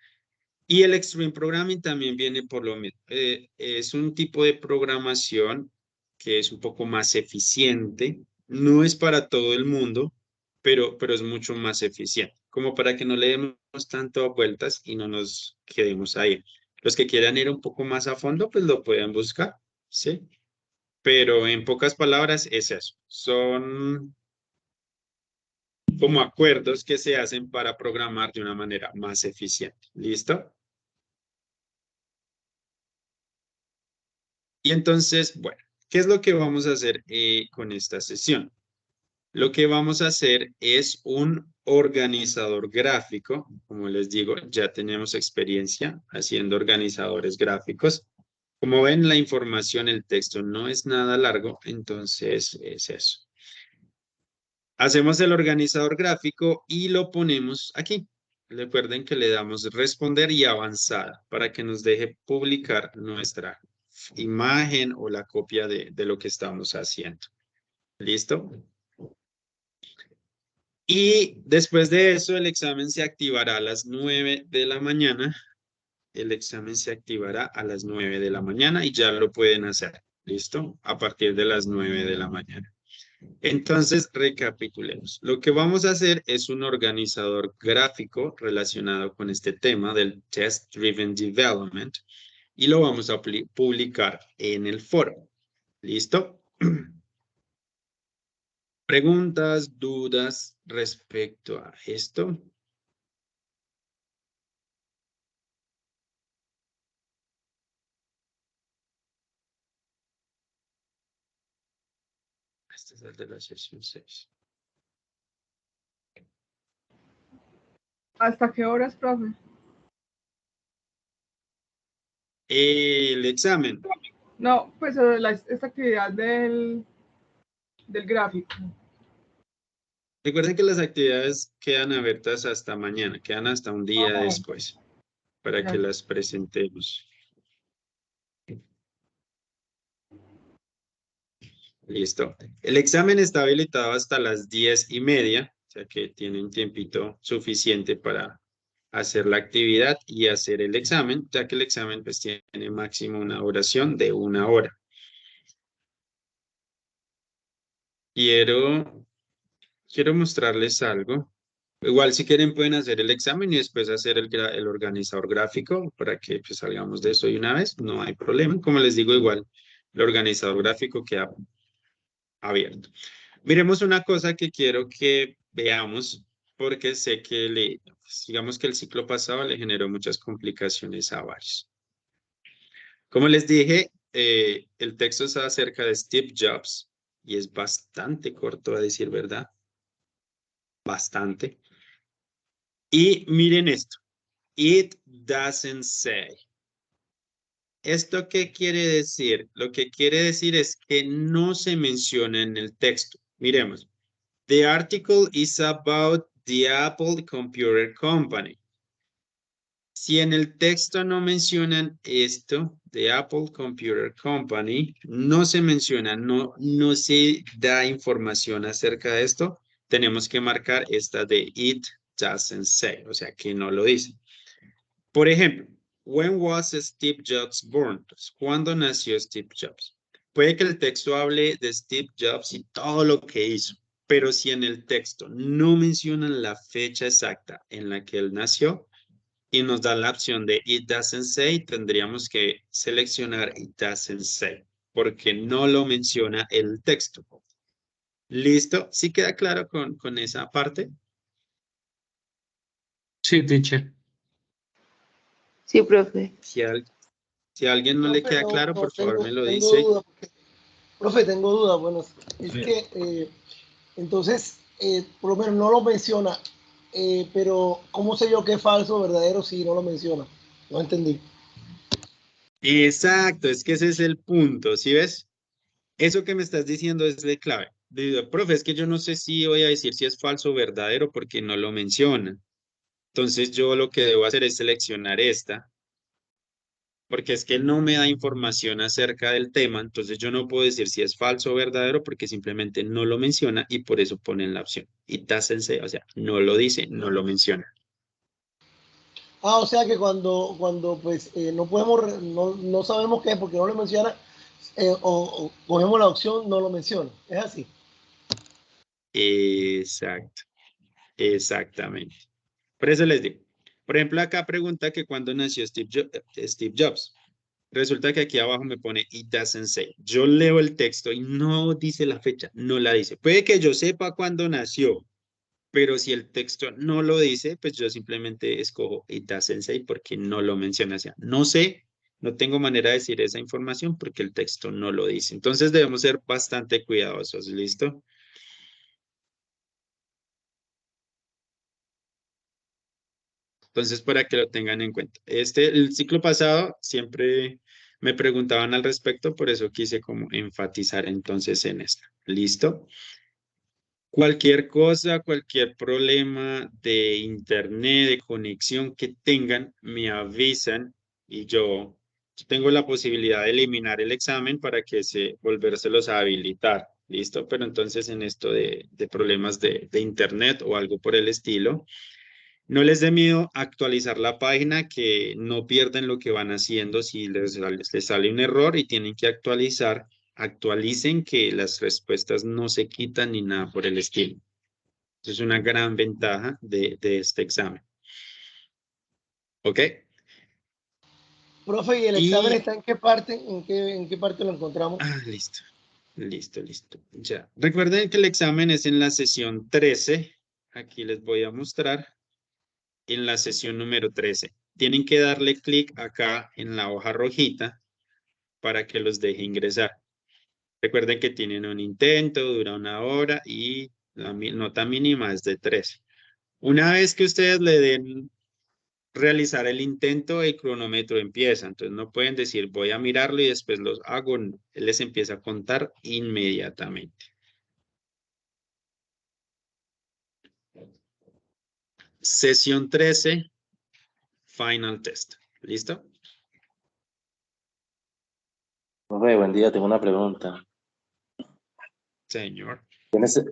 Y el Extreme Programming también viene por lo mismo. Es un tipo de programación que es un poco más eficiente. No es para todo el mundo, pero es mucho más eficiente. Como para que no le demos tanto vueltas y no nos quedemos ahí. Los que quieran ir un poco más a fondo, pues lo pueden buscar. ¿sí? Pero en pocas palabras es eso. Son como acuerdos que se hacen para programar de una manera más eficiente. ¿Listo? Y entonces, bueno, ¿qué es lo que vamos a hacer con esta sesión? Lo que vamos a hacer es un organizador gráfico. Como les digo, ya tenemos experiencia haciendo organizadores gráficos. Como ven, la información, el texto no es nada largo, entonces es eso. Hacemos el organizador gráfico y lo ponemos aquí. Recuerden que le damos responder y avanzada para que nos deje publicar nuestra imagen o la copia de lo que estamos haciendo. ¿Listo? Y después de eso, el examen se activará a las 9 de la mañana. El examen se activará a las 9 de la mañana y ya lo pueden hacer. ¿Listo? A partir de las 9 de la mañana. Entonces, recapitulemos. Lo que vamos a hacer es un organizador gráfico relacionado con este tema del Test Driven Development y lo vamos a publicar en el foro. ¿Listo? ¿Preguntas, dudas respecto a esto? Este es el de la sesión 6. ¿Hasta qué horas, profe? El examen. No, pues esta actividad del gráfico. Recuerden que las actividades quedan abiertas hasta mañana, quedan hasta un día después, para que las presentemos. Listo. El examen está habilitado hasta las 10:30, o sea que tienen tiempito suficiente para hacer la actividad y hacer el examen, ya que el examen pues tiene máximo una duración de 1 hora. Quiero mostrarles algo. Igual si quieren pueden hacer el examen y después hacer el organizador gráfico para que pues salgamos de eso de una vez. No hay problema. Como les digo, igual el organizador gráfico queda abierto. Miremos una cosa que quiero que veamos porque sé que digamos que el ciclo pasado le generó muchas complicaciones a varios. Como les dije, el texto es acerca de Steve Jobs y es bastante corto a decir verdad. Bastante. Y miren esto. It doesn't say. ¿Esto qué quiere decir? Lo que quiere decir es que no se menciona en el texto. Miremos. The article is about the Apple Computer Company. Si en el texto no mencionan esto, the Apple Computer Company, no se menciona, no se da información acerca de esto, tenemos que marcar esta de it doesn't say, o sea, que no lo dice. Por ejemplo, when was Steve Jobs born? Entonces, ¿cuándo nació Steve Jobs? Puede que el texto hable de Steve Jobs y todo lo que hizo, pero si en el texto no mencionan la fecha exacta en la que él nació y nos da la opción de it doesn't say, tendríamos que seleccionar it doesn't say, porque no lo menciona el texto. ¿Listo? ¿Sí queda claro con esa parte? Sí, teacher. Sí, profe. Si a alguien no le Profe, queda claro, por favor tengo, me lo tengo dice. duda profe, tengo duda. Bueno, es Sí. que entonces, por lo menos no lo menciona, pero ¿cómo sé yo qué es falso o verdadero si no lo menciona? No entendí. Exacto, es que ese es el punto, ¿sí ves? Eso que me estás diciendo es de clave. Digo, profe, es que yo no sé si voy a decir si es falso o verdadero porque no lo menciona. Entonces yo lo que debo hacer es seleccionar esta, porque es que no me da información acerca del tema, entonces yo no puedo decir si es falso o verdadero porque simplemente no lo menciona y por eso ponen la opción. It doesn't say, o sea, no lo dice, no lo menciona. Ah, o sea que cuando pues no podemos, no sabemos qué es porque no lo menciona, o cogemos la opción, no lo menciona. Es así. Exacto, exactamente. Por eso les digo. Por ejemplo, acá pregunta que cuándo nació Steve Jobs. Resulta que aquí abajo me pone it doesn't say. Yo leo el texto y no dice la fecha, no la dice. Puede que yo sepa cuándo nació, pero si el texto no lo dice, pues yo simplemente escojo it doesn't say porque no lo menciona. O sea, no sé, no tengo manera de decir esa información porque el texto no lo dice. Entonces debemos ser bastante cuidadosos, ¿listo? Entonces, para que lo tengan en cuenta. El ciclo pasado siempre me preguntaban al respecto, por eso quise como enfatizar entonces en esto. ¿Listo? Cualquier cosa, cualquier problema de internet, de conexión que tengan, me avisan y yo tengo la posibilidad de eliminar el examen para que volvérselos a habilitar. ¿Listo? Pero entonces en esto de problemas de internet o algo por el estilo, no les dé miedo actualizar la página, que no pierden lo que van haciendo. Si les sale un error y tienen que actualizar, actualicen, que las respuestas no se quitan ni nada por el estilo. Eso es una gran ventaja de este examen. ¿Ok? Profe, ¿y el examen está en qué parte? ¿En qué parte lo encontramos? Listo. Listo. Ya. Recuerden que el examen es en la sesión 13. Aquí les voy a mostrar. En la sesión número 13. Tienen que darle clic acá en la hoja rojita para que los deje ingresar. Recuerden que tienen un intento, dura 1 hora y la nota mínima es de 3. Una vez que ustedes le den realizar el intento, el cronómetro empieza. Entonces no pueden decir voy a mirarlo y después los hago. No. Él les empieza a contar inmediatamente. Sesión 13, final test. ¿Listo? Profe, buen día, tengo una pregunta. Señor. En este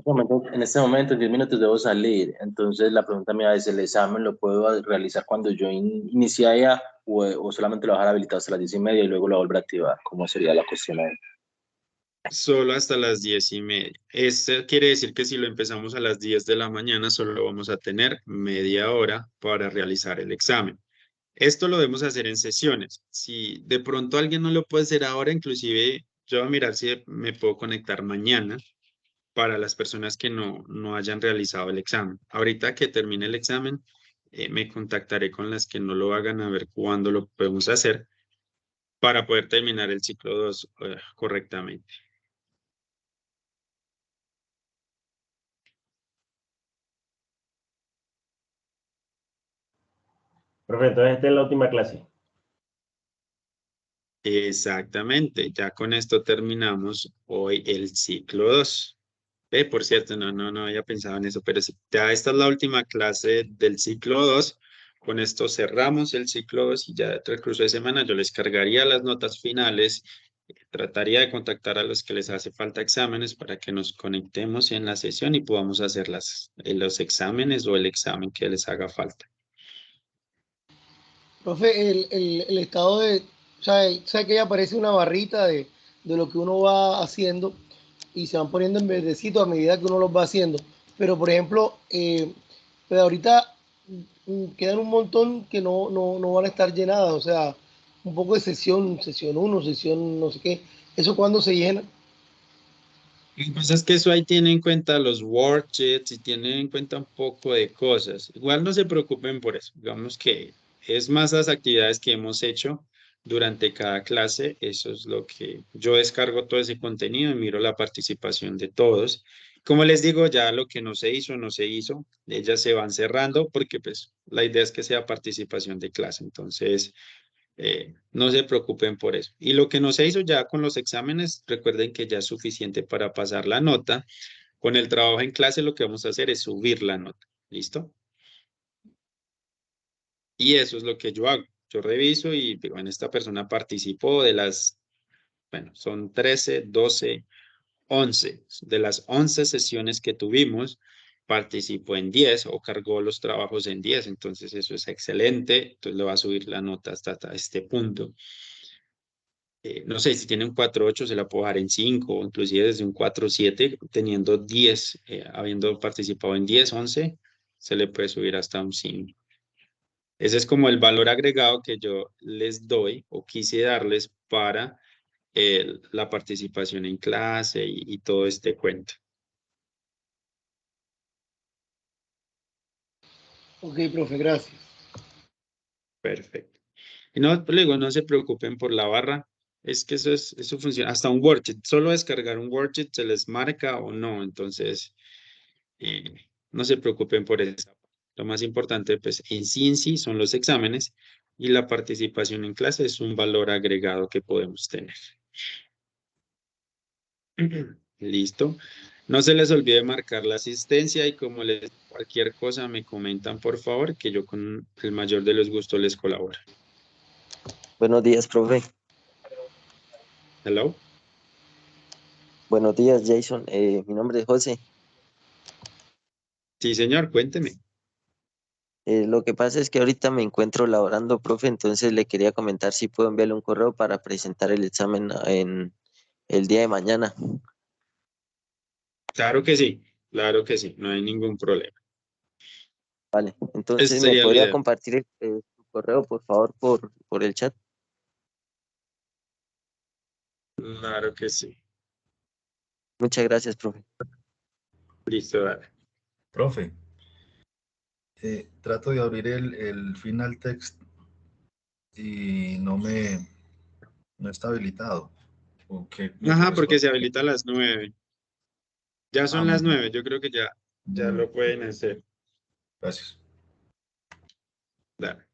momento, en 10 minutos debo salir. Entonces, la pregunta mía es, ¿el examen lo puedo realizar cuando yo inicie allá o solamente lo voy a dejar habilitado hasta las 10:30 y luego lo vuelvo a activar? ¿Cómo sería la cuestión ahí? Solo hasta las 10:30. Esto quiere decir que si lo empezamos a las 10 de la mañana, solo vamos a tener media hora para realizar el examen. Esto lo debemos hacer en sesiones. Si de pronto alguien no lo puede hacer ahora, inclusive yo voy a mirar si me puedo conectar mañana para las personas que no hayan realizado el examen. Ahorita que termine el examen, me contactaré con las que no lo hagan a ver cuándo lo podemos hacer para poder terminar el ciclo 2 correctamente. Profe, entonces esta es la última clase. Exactamente, ya con esto terminamos hoy el ciclo 2. Por cierto, no había pensado en eso, pero sí, ya esta es la última clase del ciclo 2. Con esto cerramos el ciclo 2 y ya el transcurso de semana yo les cargaría las notas finales. Trataría de contactar a los que les hace falta exámenes para que nos conectemos en la sesión y podamos hacer los exámenes o el examen que les haga falta. Profe, el estado de, sabe que ahí aparece una barrita de lo que uno va haciendo y se van poniendo en verdecito a medida que uno los va haciendo. Pero, por ejemplo, pues ahorita quedan un montón que no van a estar llenadas, o sea, un poco de sesión 1, sesión no sé qué. ¿Eso cuándo se llena? Y pues es que eso ahí tiene en cuenta los worksheets y tiene en cuenta un poco de cosas. Igual no se preocupen por eso. Digamos que es más las actividades que hemos hecho durante cada clase. Eso es lo que yo descargo todo ese contenido y miro la participación de todos. Como les digo, ya lo que no se hizo, no se hizo. Ellas se van cerrando porque pues la idea es que sea participación de clase. Entonces, no se preocupen por eso. Y lo que no se hizo ya con los exámenes, recuerden que ya es suficiente para pasar la nota. Con el trabajo en clase lo que vamos a hacer es subir la nota. ¿Listo? Y eso es lo que yo hago. Yo reviso y digo, bueno, esta persona participó de las, bueno, son 13, 12, 11. De las 11 sesiones que tuvimos, participó en 10 o cargó los trabajos en 10. Entonces eso es excelente. Entonces le va a subir la nota hasta este punto. No sé, si tiene un 4.8 se la puedo dejar en 5, o inclusive desde un 4.7, teniendo 10, habiendo participado en 10, 11, se le puede subir hasta un 5. Ese es como el valor agregado que yo les doy o quise darles para la participación en clase y todo este cuento. Ok, profe, gracias. Perfecto. Y no, luego no se preocupen por la barra. Es que eso funciona. Hasta un worksheet. Solo descargar un worksheet se les marca o no. Entonces, no se preocupen por eso. Lo más importante, pues, en sí son los exámenes y la participación en clase es un valor agregado que podemos tener. Listo. No se les olvide marcar la asistencia y como les cualquier cosa me comentan, por favor, que yo con el mayor de los gustos les colaboro. Buenos días, profe. Hello. Buenos días, Jason. Mi nombre es José. Sí, señor, cuénteme. Lo que pasa es que ahorita me encuentro laborando, profe, entonces le quería comentar si puedo enviarle un correo para presentar el examen en el día de mañana. Claro que sí, no hay ningún problema. Vale, Ese entonces me sería el podría ideal. compartir su correo, por favor, por el chat. Claro que sí. Muchas gracias, profe. Listo, dale. Profe, trato de abrir el final text y no está habilitado. ¿O qué me Ajá, puedes porque se contar? habilita a las 9. Ya son Muy las bien. 9, yo creo que ya lo pueden hacer. Gracias. Dale.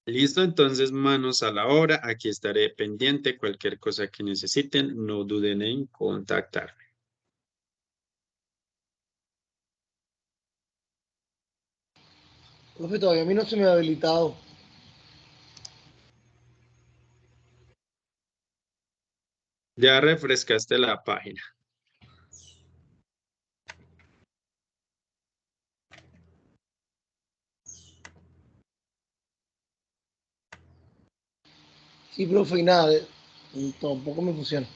Listo, entonces manos a la obra. Aquí estaré pendiente. Cualquier cosa que necesiten, no duden en contactarme. Profe, todavía a mí no se me ha habilitado. Ya refrescaste la página. Sí, profe, y nada, tampoco me funciona.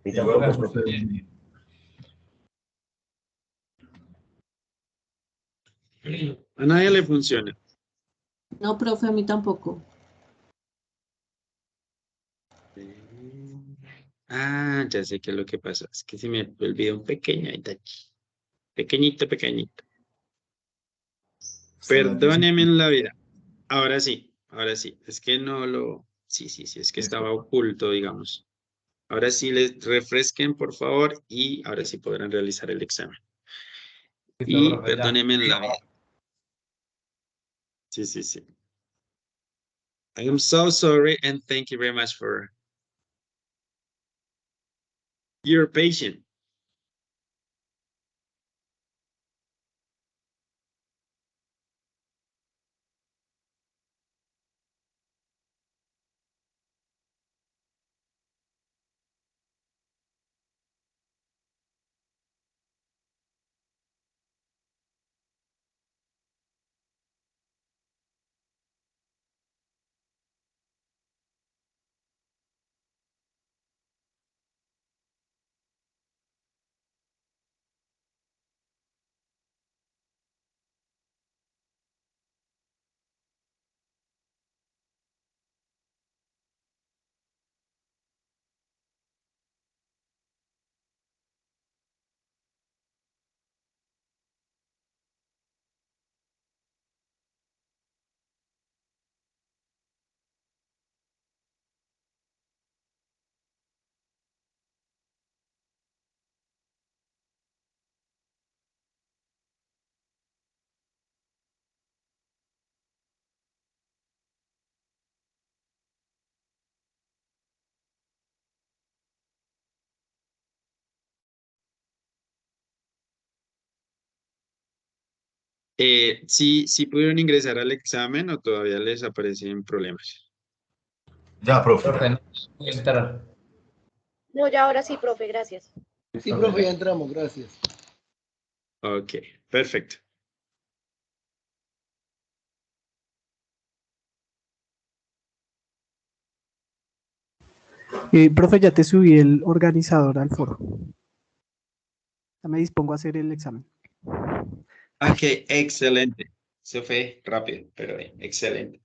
Y Igual, tampoco profe, A nadie le funciona. No, profe, a mí tampoco. Ah, ya sé qué es lo que pasa. Es que se me olvidó un pequeño detalle. Pequeñito, pequeñito. Perdóneme en la vida. Ahora sí, ahora sí. Es que no lo... Sí, es que estaba oculto, digamos. Ahora sí les refresquen, por favor, y ahora sí podrán realizar el examen. Y perdónenme en la vida. Sí. I am so sorry and thank you very much for your patience. ¿Sí pudieron ingresar al examen o todavía les aparecen problemas? Ya, profe. Voy a entrar. No, ya ahora sí, profe, gracias. Sí, profe, ya entramos, gracias. Ok, perfecto. Profe, ya te subí el organizador al foro. Ya me dispongo a hacer el examen. Ok, excelente. Se fue rápido, pero excelente.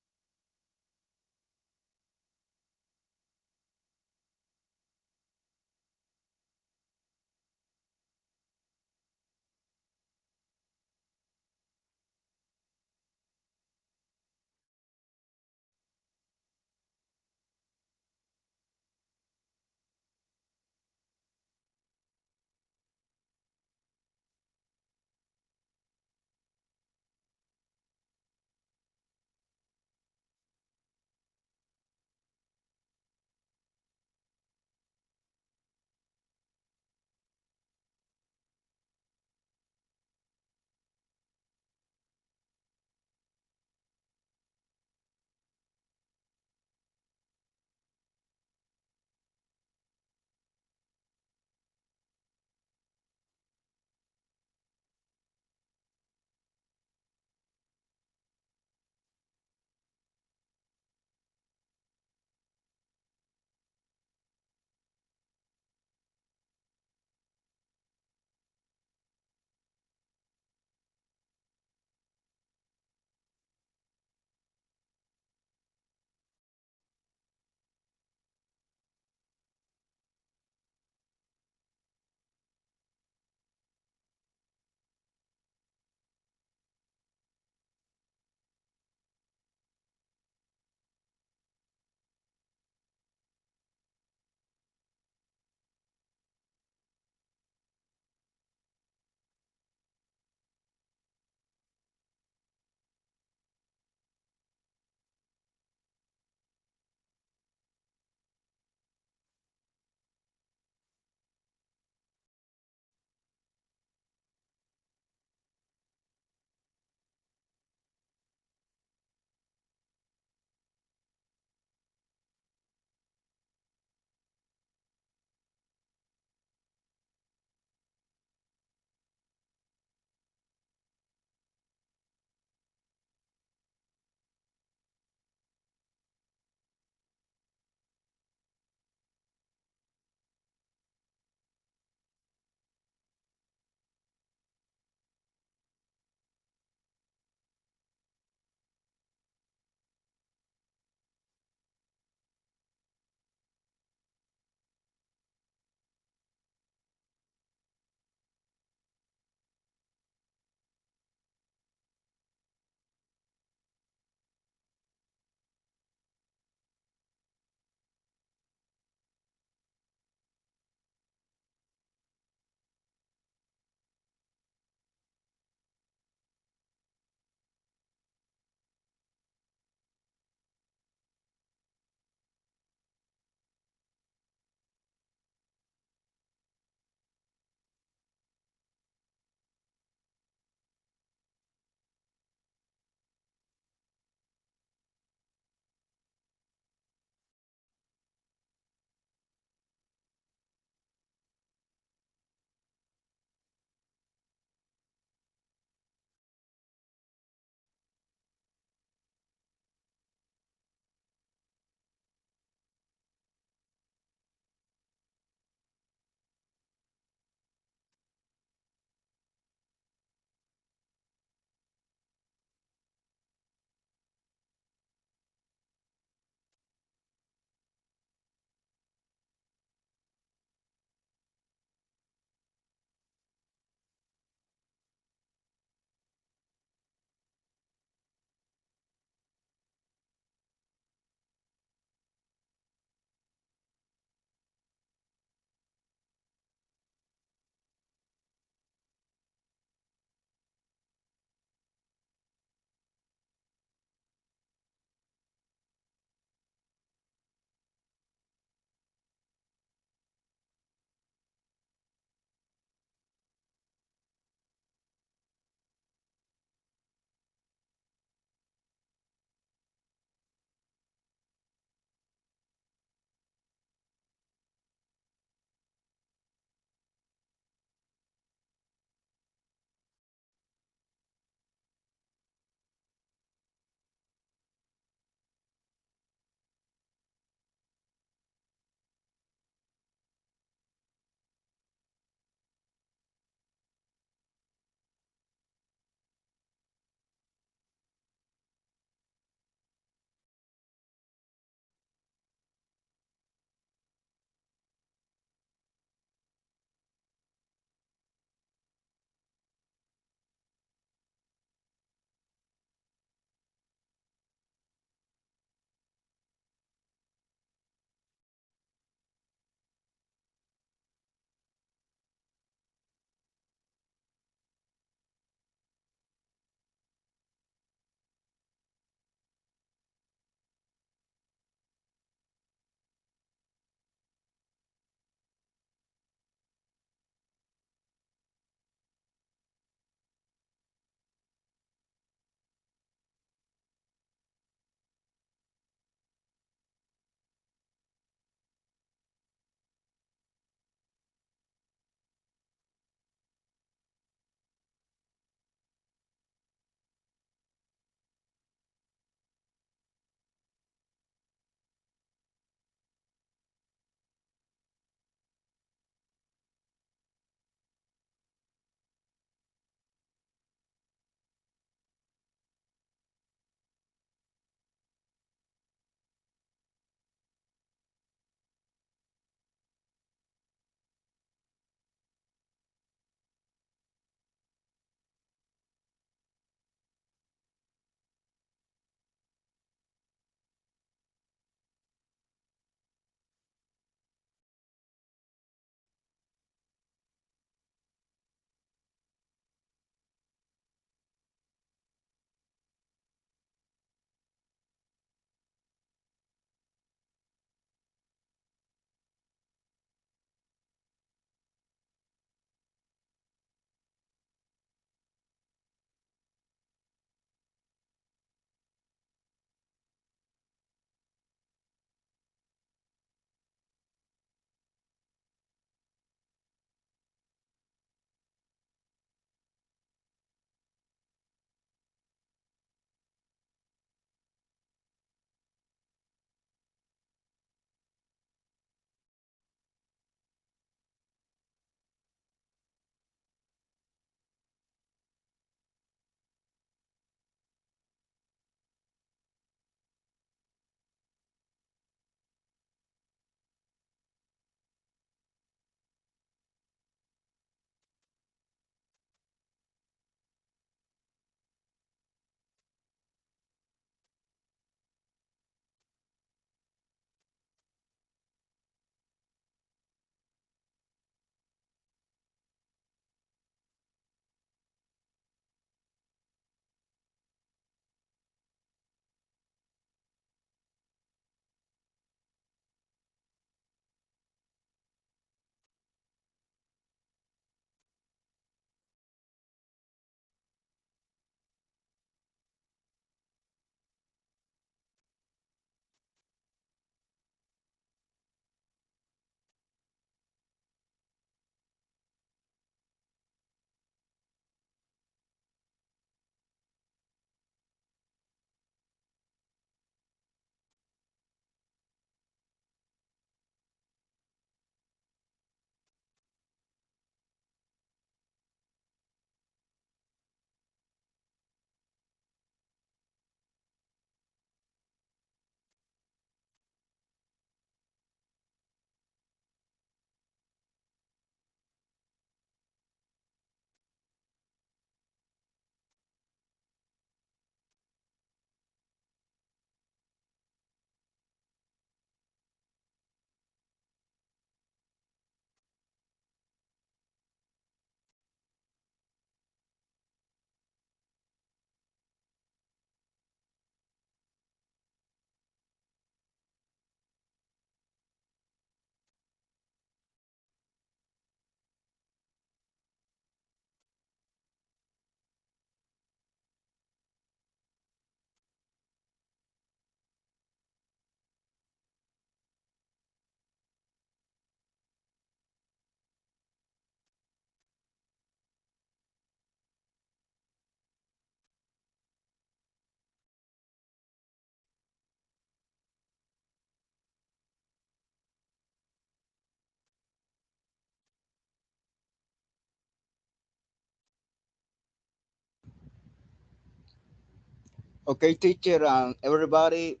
Okay, teacher, everybody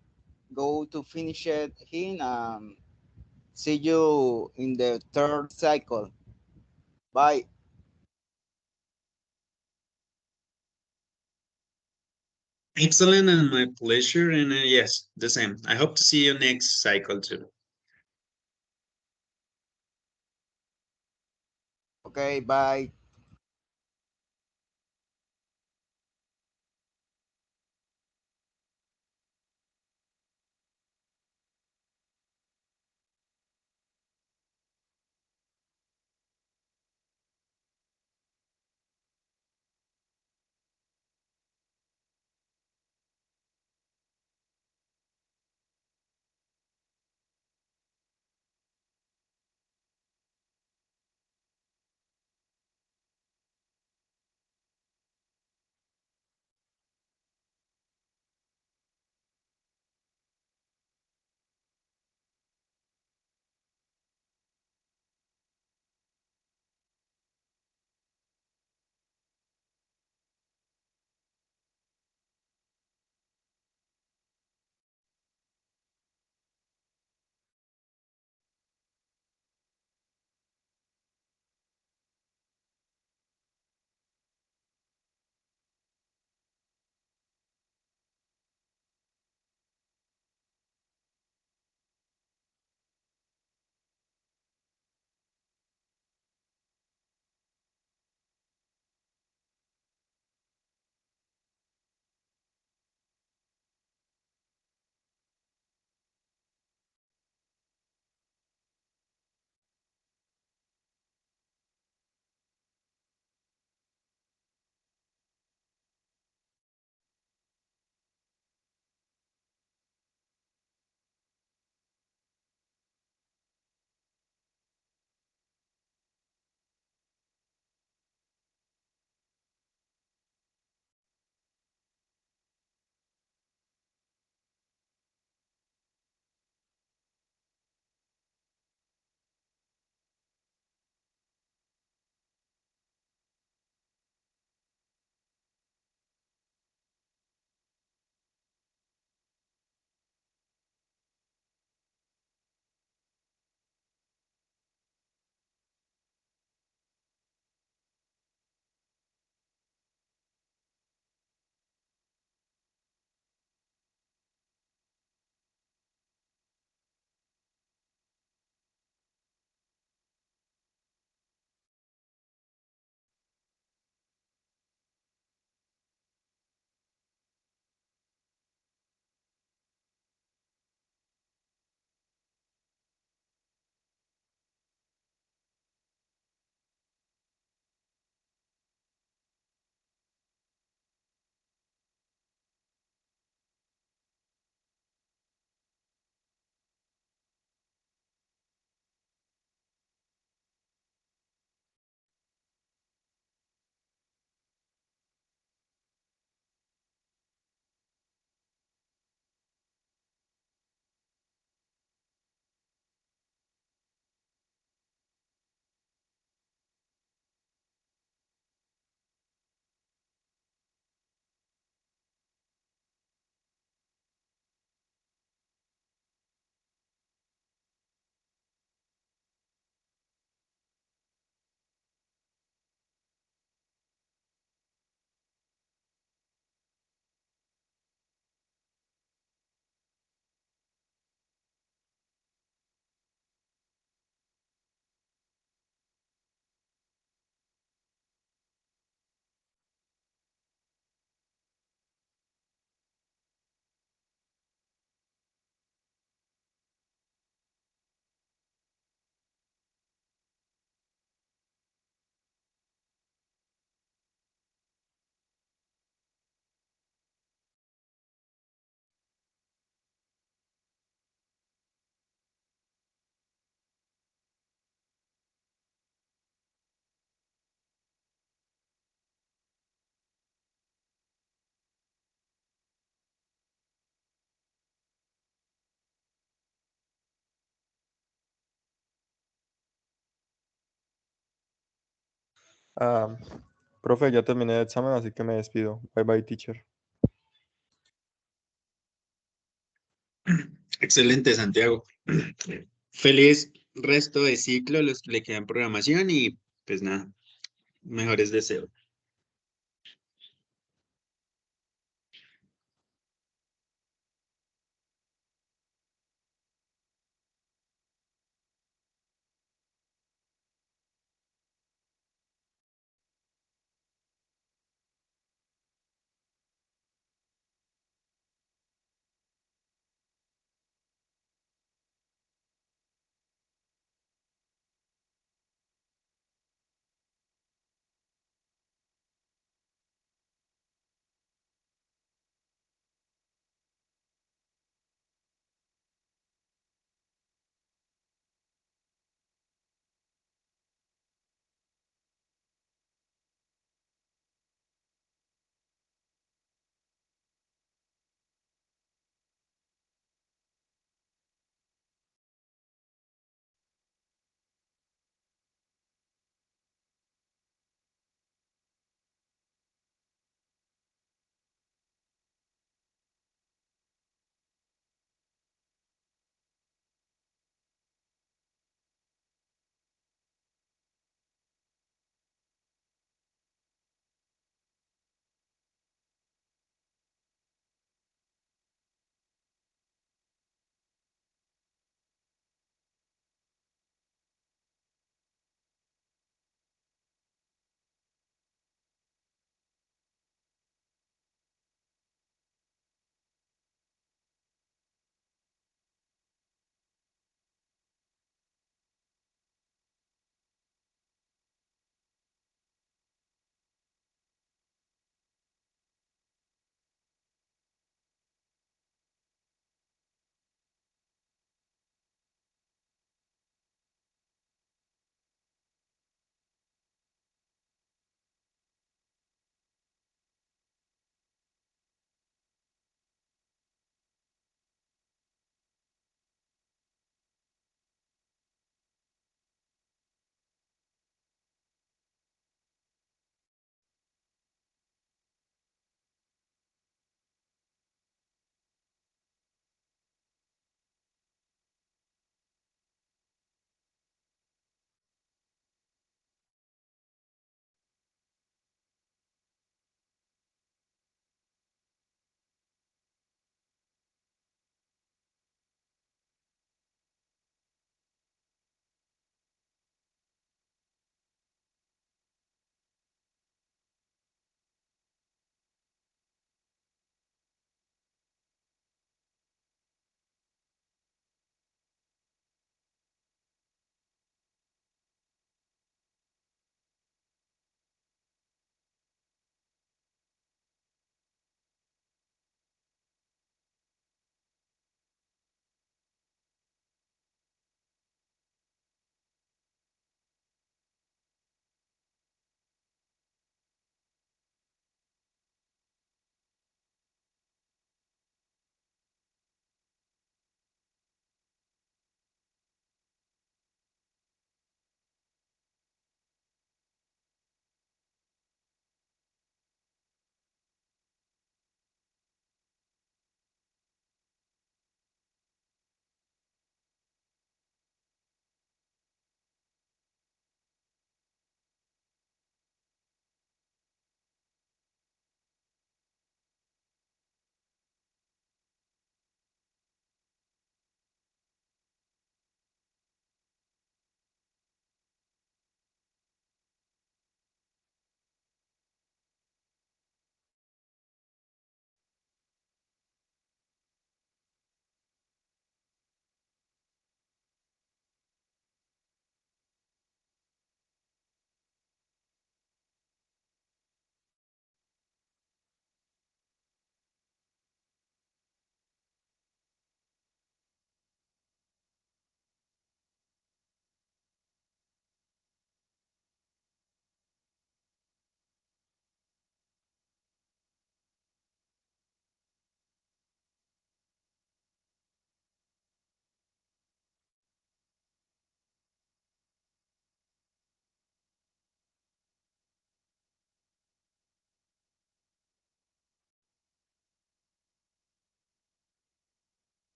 go to finish it here. See you in the third cycle. Bye. Excellent, and my pleasure. And yes, the same. I hope to see you next cycle too. Okay, bye. Profe, ya terminé el examen, así que me despido. Bye bye, teacher. Excelente, Santiago. Feliz resto de ciclo, los que le quedan programación y pues nada, mejores deseos.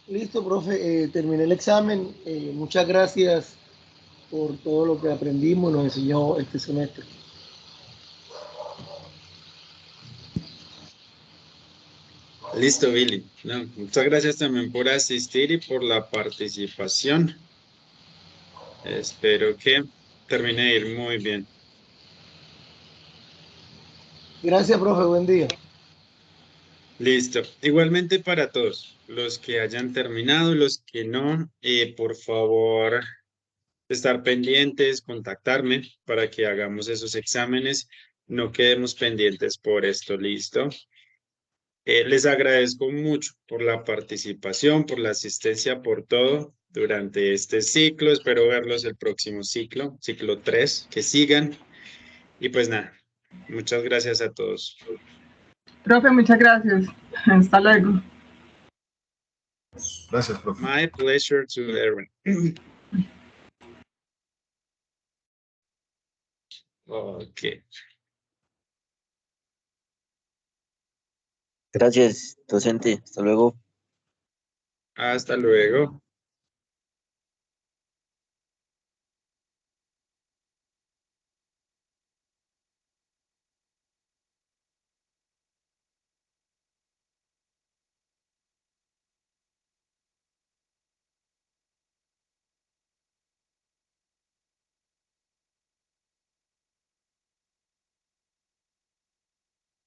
Listo, profe, terminé el examen. Muchas gracias por todo lo que aprendimos, nos enseñó este semestre. Listo, Billy. No, muchas gracias también por asistir y por la participación. Espero que termine de ir muy bien. Gracias, profe, buen día. Listo. Igualmente para todos, los que hayan terminado, los que no, por favor, estar pendientes, contactarme para que hagamos esos exámenes. No quedemos pendientes por esto, listo. Les agradezco mucho por la participación, por la asistencia, por todo durante este ciclo. Espero verlos el próximo ciclo, ciclo 3, que sigan. Y pues nada, muchas gracias a todos. Profe, muchas gracias. Hasta luego. Gracias, profe. My pleasure to everyone. Ok. Gracias, docente. Hasta luego. Hasta luego.